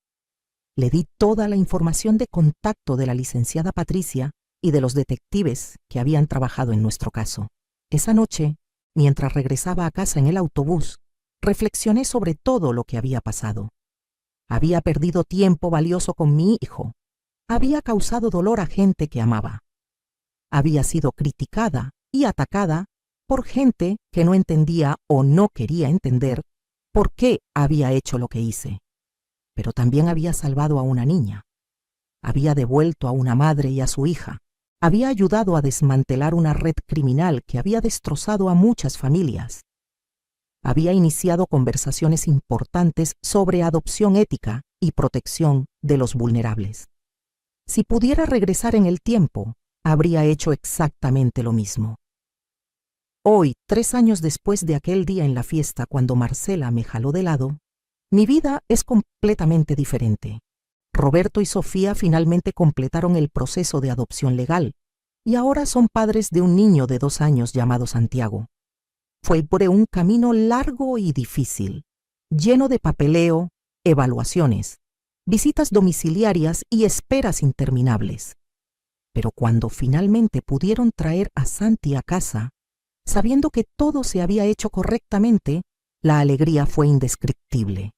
Le di toda la información de contacto de la licenciada Patricia y de los detectives que habían trabajado en nuestro caso. Esa noche, mientras regresaba a casa en el autobús, reflexioné sobre todo lo que había pasado. Había perdido tiempo valioso con mi hijo. Había causado dolor a gente que amaba. Había sido criticada y atacada por gente que no entendía o no quería entender por qué había hecho lo que hice. Pero también había salvado a una niña. Había devuelto a una madre y a su hija. Había ayudado a desmantelar una red criminal que había destrozado a muchas familias. Había iniciado conversaciones importantes sobre adopción ética y protección de los vulnerables. Si pudiera regresar en el tiempo, habría hecho exactamente lo mismo. Hoy, 3 años después de aquel día en la fiesta cuando Marcela me jaló de lado, mi vida es completamente diferente. Roberto y Sofía finalmente completaron el proceso de adopción legal y ahora son padres de un niño de 2 años llamado Santiago. Fue por un camino largo y difícil, lleno de papeleo, evaluaciones, visitas domiciliarias y esperas interminables. Pero cuando finalmente pudieron traer a Santi a casa, sabiendo que todo se había hecho correctamente, la alegría fue indescriptible.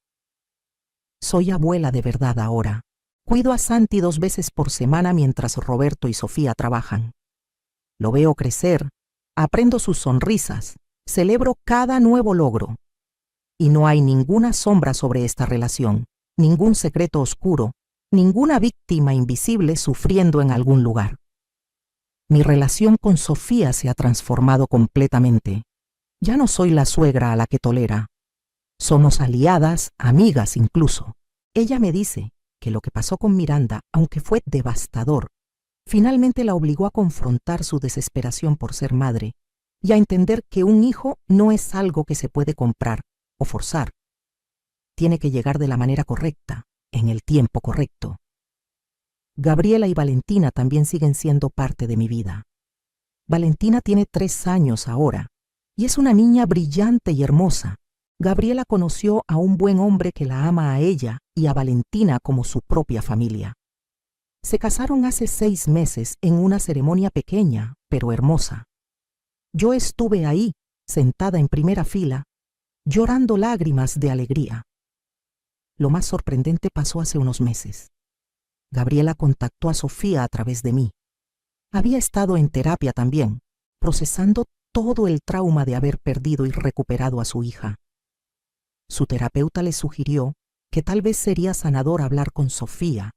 Soy abuela de verdad ahora. Cuido a Santi 2 veces por semana mientras Roberto y Sofía trabajan. Lo veo crecer, aprendo sus sonrisas, celebro cada nuevo logro. Y no hay ninguna sombra sobre esta relación, ningún secreto oscuro, ninguna víctima invisible sufriendo en algún lugar. Mi relación con Sofía se ha transformado completamente. Ya no soy la suegra a la que tolera. Somos aliadas, amigas incluso. Ella me dice que lo que pasó con Miranda, aunque fue devastador, finalmente la obligó a confrontar su desesperación por ser madre y a entender que un hijo no es algo que se puede comprar o forzar. Tiene que llegar de la manera correcta, en el tiempo correcto. Gabriela y Valentina también siguen siendo parte de mi vida. Valentina tiene 3 años ahora Y es una niña brillante y hermosa. Gabriela conoció a un buen hombre que la ama a ella y a Valentina como su propia familia. Se casaron hace 6 meses en una ceremonia pequeña, pero hermosa. Yo estuve ahí, sentada en primera fila, llorando lágrimas de alegría. Lo más sorprendente pasó hace unos meses. Gabriela contactó a Sofía a través de mí. Había estado en terapia también, procesando todo el trauma de haber perdido y recuperado a su hija. Su terapeuta le sugirió que tal vez sería sanador hablar con Sofía,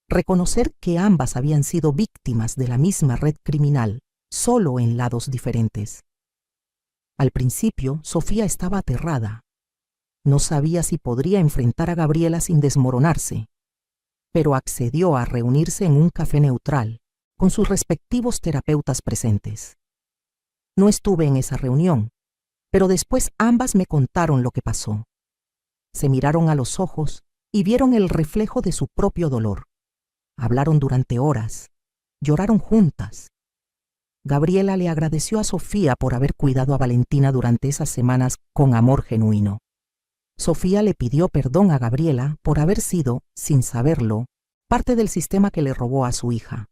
reconocer que ambas habían sido víctimas de la misma red criminal, solo en lados diferentes. Al principio, Sofía estaba aterrada. No sabía si podría enfrentar a Gabriela sin desmoronarse, pero accedió a reunirse en un café neutral, con sus respectivos terapeutas presentes. No estuve en esa reunión, pero después ambas me contaron lo que pasó. Se miraron a los ojos y vieron el reflejo de su propio dolor. Hablaron durante horas, lloraron juntas. Gabriela le agradeció a Sofía por haber cuidado a Valentina durante esas semanas con amor genuino. Sofía le pidió perdón a Gabriela por haber sido, sin saberlo, parte del sistema que le robó a su hija.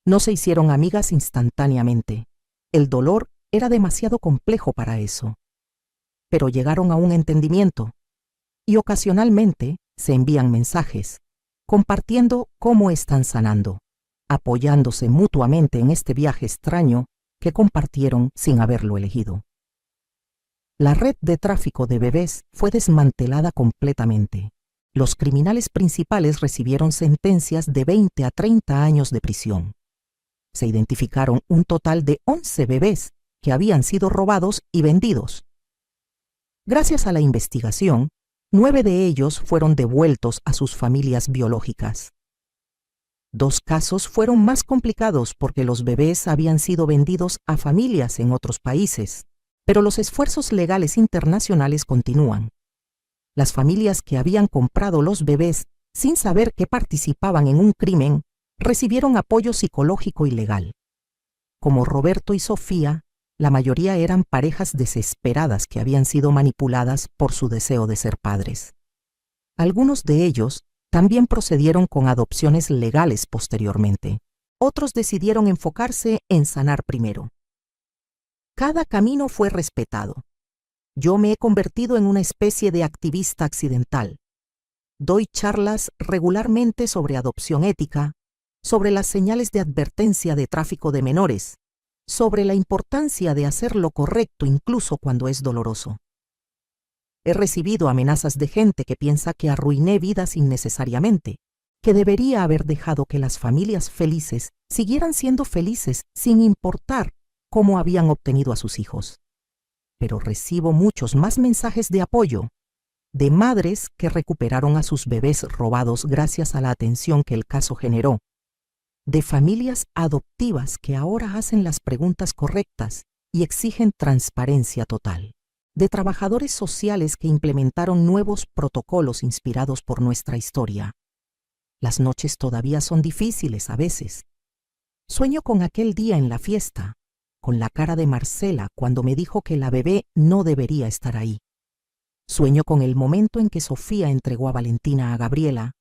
No se hicieron amigas instantáneamente. El dolor era demasiado complejo para eso. Pero llegaron a un entendimiento y ocasionalmente se envían mensajes, compartiendo cómo están sanando, apoyándose mutuamente en este viaje extraño que compartieron sin haberlo elegido. La red de tráfico de bebés fue desmantelada completamente. Los criminales principales recibieron sentencias de 20 a 30 años de prisión. Se identificaron un total de 11 bebés que habían sido robados y vendidos. Gracias a la investigación, 9 de ellos fueron devueltos a sus familias biológicas. 2 casos fueron más complicados porque los bebés habían sido vendidos a familias en otros países, pero los esfuerzos legales internacionales continúan. Las familias que habían comprado los bebés sin saber que participaban en un crimen recibieron apoyo psicológico y legal. Como Roberto y Sofía, la mayoría eran parejas desesperadas que habían sido manipuladas por su deseo de ser padres. Algunos de ellos también procedieron con adopciones legales posteriormente. Otros decidieron enfocarse en sanar primero. Cada camino fue respetado. Yo me he convertido en una especie de activista accidental. Doy charlas regularmente sobre adopción ética, sobre las señales de advertencia de tráfico de menores, sobre la importancia de hacer lo correcto incluso cuando es doloroso. He recibido amenazas de gente que piensa que arruiné vidas innecesariamente, que debería haber dejado que las familias felices siguieran siendo felices sin importar cómo habían obtenido a sus hijos. Pero recibo muchos más mensajes de apoyo, de madres que recuperaron a sus bebés robados gracias a la atención que el caso generó, de familias adoptivas que ahora hacen las preguntas correctas y exigen transparencia total, de trabajadores sociales que implementaron nuevos protocolos inspirados por nuestra historia. Las noches todavía son difíciles a veces. Sueño con aquel día en la fiesta, con la cara de Marcela cuando me dijo que la bebé no debería estar ahí. Sueño con el momento en que Sofía entregó a Valentina a Gabriela.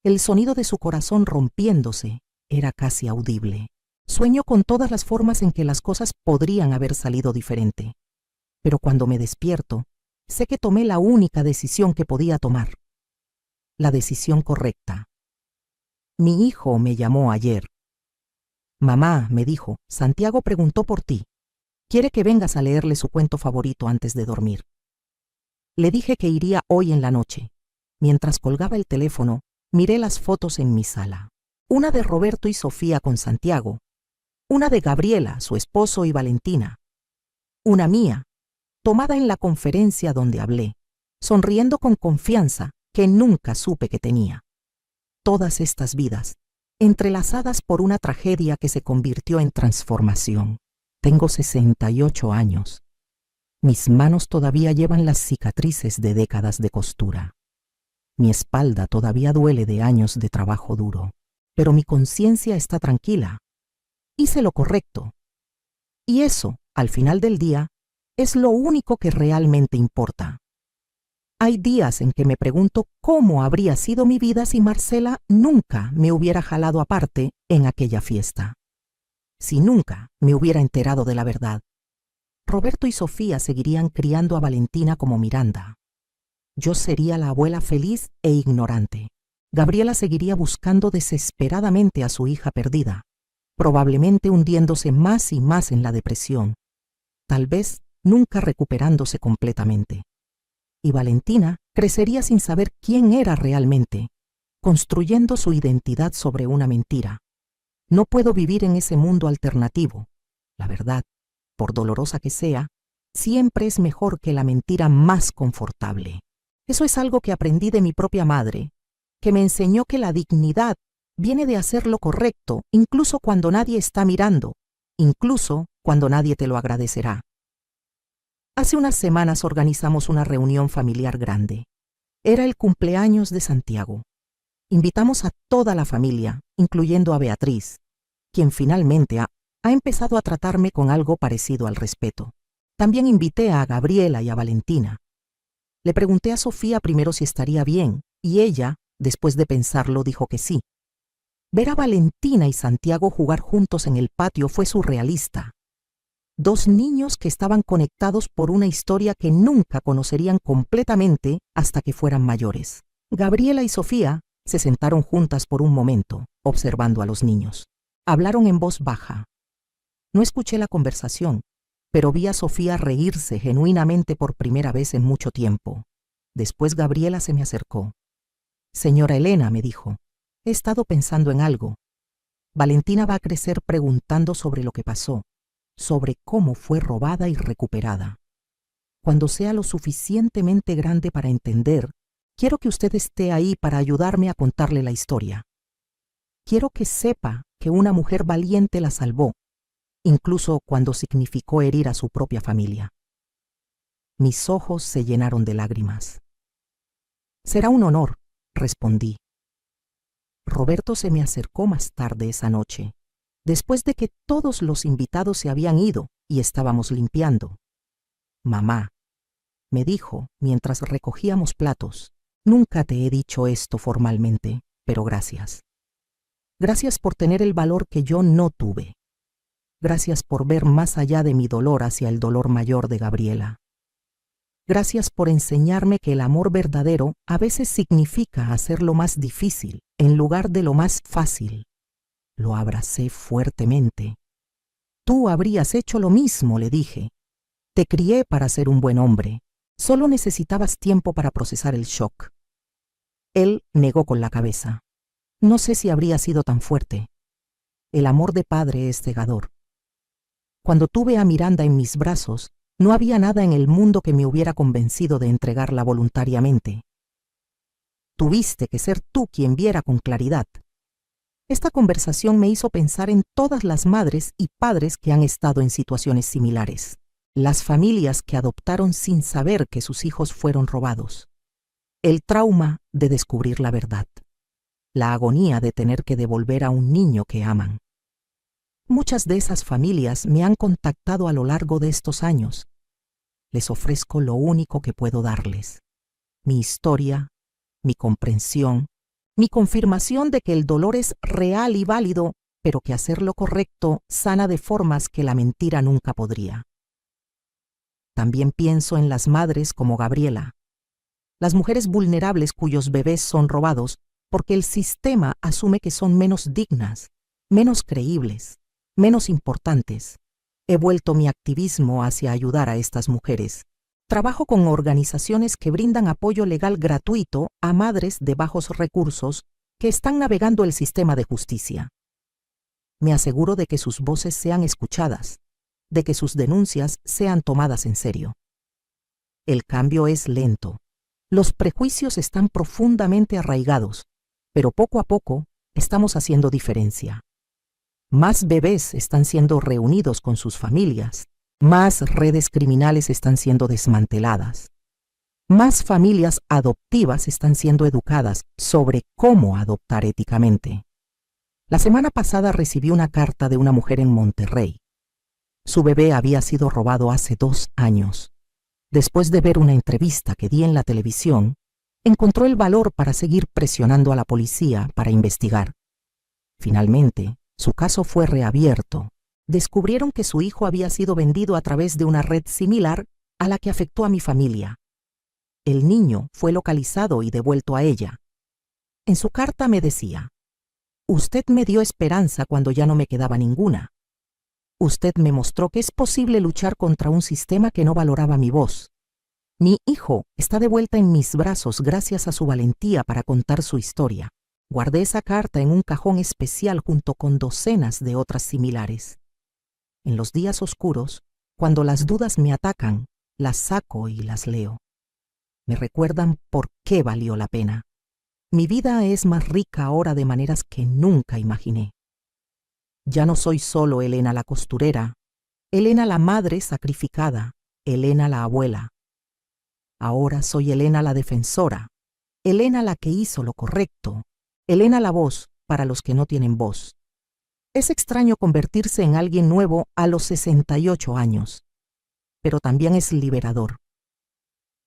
El sonido de su corazón rompiéndose era casi audible. Sueño con todas las formas en que las cosas podrían haber salido diferente. Pero cuando me despierto, sé que tomé la única decisión que podía tomar. La decisión correcta. Mi hijo me llamó ayer. Mamá, me dijo, Santiago preguntó por ti. Quiere que vengas a leerle su cuento favorito antes de dormir. Le dije que iría hoy en la noche. Mientras colgaba el teléfono, miré las fotos en mi sala. Una de Roberto y Sofía con Santiago. Una de Gabriela, su esposo y Valentina. Una mía, tomada en la conferencia donde hablé, sonriendo con confianza que nunca supe que tenía. Todas estas vidas, entrelazadas por una tragedia que se convirtió en transformación. Tengo 68 años. Mis manos todavía llevan las cicatrices de décadas de costura. Mi espalda todavía duele de años de trabajo duro, pero mi conciencia está tranquila. Hice lo correcto. Y eso, al final del día, es lo único que realmente importa. Hay días en que me pregunto cómo habría sido mi vida si Marcela nunca me hubiera jalado aparte en aquella fiesta. Si nunca me hubiera enterado de la verdad. Roberto y Sofía seguirían criando a Valentina como Miranda. Yo sería la abuela feliz e ignorante. Gabriela seguiría buscando desesperadamente a su hija perdida, probablemente hundiéndose más y más en la depresión, tal vez nunca recuperándose completamente. Y Valentina crecería sin saber quién era realmente, construyendo su identidad sobre una mentira. No puedo vivir en ese mundo alternativo. La verdad, por dolorosa que sea, siempre es mejor que la mentira más confortable. Eso es algo que aprendí de mi propia madre, que me enseñó que la dignidad viene de hacer lo correcto, incluso cuando nadie está mirando, incluso cuando nadie te lo agradecerá. Hace unas semanas organizamos una reunión familiar grande. Era el cumpleaños de Santiago. Invitamos a toda la familia, incluyendo a Beatriz, quien finalmente ha empezado a tratarme con algo parecido al respeto. También invité a Gabriela y a Valentina. Le pregunté a Sofía primero si estaría bien, y ella, después de pensarlo, dijo que sí. Ver a Valentina y Santiago jugar juntos en el patio fue surrealista. Dos niños que estaban conectados por una historia que nunca conocerían completamente hasta que fueran mayores. Gabriela y Sofía se sentaron juntas por un momento, observando a los niños. Hablaron en voz baja. No escuché la conversación, pero vi a Sofía reírse genuinamente por primera vez en mucho tiempo. Después Gabriela se me acercó. «Señora Elena», me dijo, «he estado pensando en algo. Valentina va a crecer preguntando sobre lo que pasó, sobre cómo fue robada y recuperada. Cuando sea lo suficientemente grande para entender, quiero que usted esté ahí para ayudarme a contarle la historia. Quiero que sepa que una mujer valiente la salvó, incluso cuando significó herir a su propia familia». Mis ojos se llenaron de lágrimas. «Será un honor», respondí. Roberto se me acercó más tarde esa noche, después de que todos los invitados se habían ido y estábamos limpiando. «Mamá», me dijo mientras recogíamos platos, «nunca te he dicho esto formalmente, pero gracias. Gracias por tener el valor que yo no tuve. Gracias por ver más allá de mi dolor hacia el dolor mayor de Gabriela. Gracias por enseñarme que el amor verdadero a veces significa hacer lo más difícil en lugar de lo más fácil». Lo abracé fuertemente. «Tú habrías hecho lo mismo», le dije. «Te crié para ser un buen hombre. Solo necesitabas tiempo para procesar el shock». Él negó con la cabeza. «No sé si habría sido tan fuerte. El amor de padre es cegador. Cuando tuve a Miranda en mis brazos, no había nada en el mundo que me hubiera convencido de entregarla voluntariamente. Tuviste que ser tú quien viera con claridad». Esta conversación me hizo pensar en todas las madres y padres que han estado en situaciones similares. Las familias que adoptaron sin saber que sus hijos fueron robados. El trauma de descubrir la verdad. La agonía de tener que devolver a un niño que aman. Muchas de esas familias me han contactado a lo largo de estos años. Les ofrezco lo único que puedo darles: mi historia, mi comprensión, mi confirmación de que el dolor es real y válido, pero que hacer lo correcto sana de formas que la mentira nunca podría. También pienso en las madres como Gabriela, las mujeres vulnerables cuyos bebés son robados porque el sistema asume que son menos dignas, menos creíbles, menos importantes. He vuelto mi activismo hacia ayudar a estas mujeres. Trabajo con organizaciones que brindan apoyo legal gratuito a madres de bajos recursos que están navegando el sistema de justicia. Me aseguro de que sus voces sean escuchadas, de que sus denuncias sean tomadas en serio. El cambio es lento. Los prejuicios están profundamente arraigados, pero poco a poco estamos haciendo diferencia. Más bebés están siendo reunidos con sus familias. Más redes criminales están siendo desmanteladas. Más familias adoptivas están siendo educadas sobre cómo adoptar éticamente. La semana pasada recibí una carta de una mujer en Monterrey. Su bebé había sido robado hace 2 años. Después de ver una entrevista que di en la televisión, encontró el valor para seguir presionando a la policía para investigar. Finalmente, su caso fue reabierto. Descubrieron que su hijo había sido vendido a través de una red similar a la que afectó a mi familia. El niño fue localizado y devuelto a ella. En su carta me decía: «Usted me dio esperanza cuando ya no me quedaba ninguna. Usted me mostró que es posible luchar contra un sistema que no valoraba mi voz. Mi hijo está de vuelta en mis brazos gracias a su valentía para contar su historia». Guardé esa carta en un cajón especial junto con docenas de otras similares. En los días oscuros, cuando las dudas me atacan, las saco y las leo. Me recuerdan por qué valió la pena. Mi vida es más rica ahora de maneras que nunca imaginé. Ya no soy solo Elena la costurera, Elena la madre sacrificada, Elena la abuela. Ahora soy Elena la defensora, Elena la que hizo lo correcto, Elena la voz para los que no tienen voz. Es extraño convertirse en alguien nuevo a los 68 años, pero también es liberador.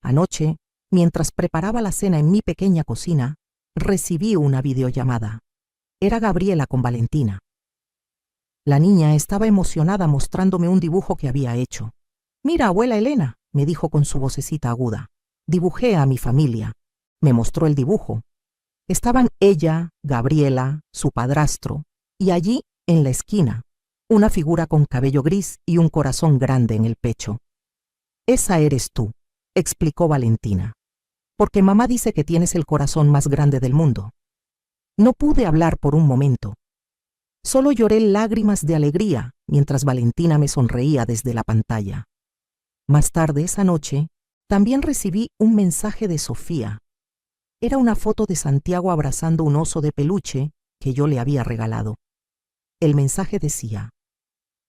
Anoche, mientras preparaba la cena en mi pequeña cocina, recibí una videollamada. Era Gabriela con Valentina. La niña estaba emocionada mostrándome un dibujo que había hecho. «Mira, abuela Elena», me dijo con su vocecita aguda. «Dibujé a mi familia». Me mostró el dibujo. Estaban ella, Gabriela, su padrastro, y allí, en la esquina, una figura con cabello gris y un corazón grande en el pecho. «Esa eres tú», explicó Valentina, «porque mamá dice que tienes el corazón más grande del mundo». No pude hablar por un momento. Solo lloré lágrimas de alegría mientras Valentina me sonreía desde la pantalla. Más tarde esa noche, también recibí un mensaje de Sofía. Era una foto de Santiago abrazando un oso de peluche que yo le había regalado. El mensaje decía: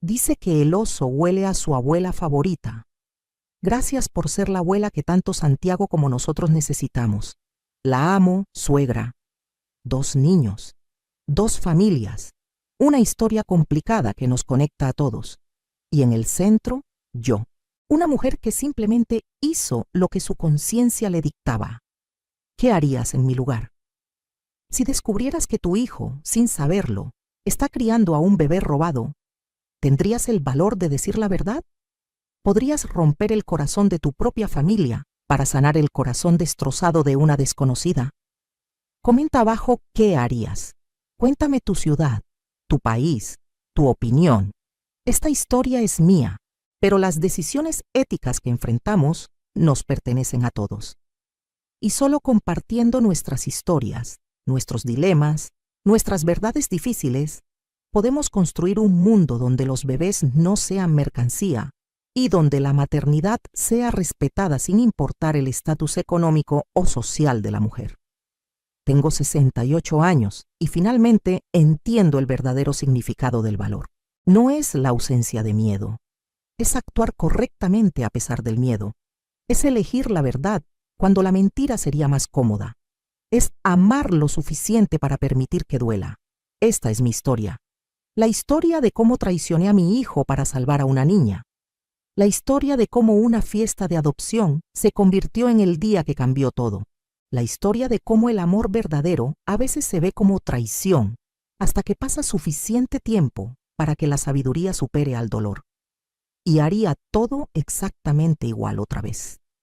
«Dice que el oso huele a su abuela favorita. Gracias por ser la abuela que tanto Santiago como nosotros necesitamos. La amo, suegra». 2 niños, 2 familias, una historia complicada que nos conecta a todos. Y en el centro, yo, una mujer que simplemente hizo lo que su conciencia le dictaba. ¿Qué harías en mi lugar? Si descubrieras que tu hijo, sin saberlo, está criando a un bebé robado, ¿tendrías el valor de decir la verdad? ¿Podrías romper el corazón de tu propia familia para sanar el corazón destrozado de una desconocida? Comenta abajo qué harías. Cuéntame tu ciudad, tu país, tu opinión. Esta historia es mía, pero las decisiones éticas que enfrentamos nos pertenecen a todos. Y solo compartiendo nuestras historias, nuestros dilemas, nuestras verdades difíciles, podemos construir un mundo donde los bebés no sean mercancía y donde la maternidad sea respetada sin importar el estatus económico o social de la mujer. Tengo 68 años y finalmente entiendo el verdadero significado del valor. No es la ausencia de miedo, es actuar correctamente a pesar del miedo, es elegir la verdad cuando la mentira sería más cómoda, es amar lo suficiente para permitir que duela. Esta es mi historia. La historia de cómo traicioné a mi hijo para salvar a una niña. La historia de cómo una fiesta de adopción se convirtió en el día que cambió todo. La historia de cómo el amor verdadero a veces se ve como traición, hasta que pasa suficiente tiempo para que la sabiduría supere al dolor. Y haría todo exactamente igual otra vez.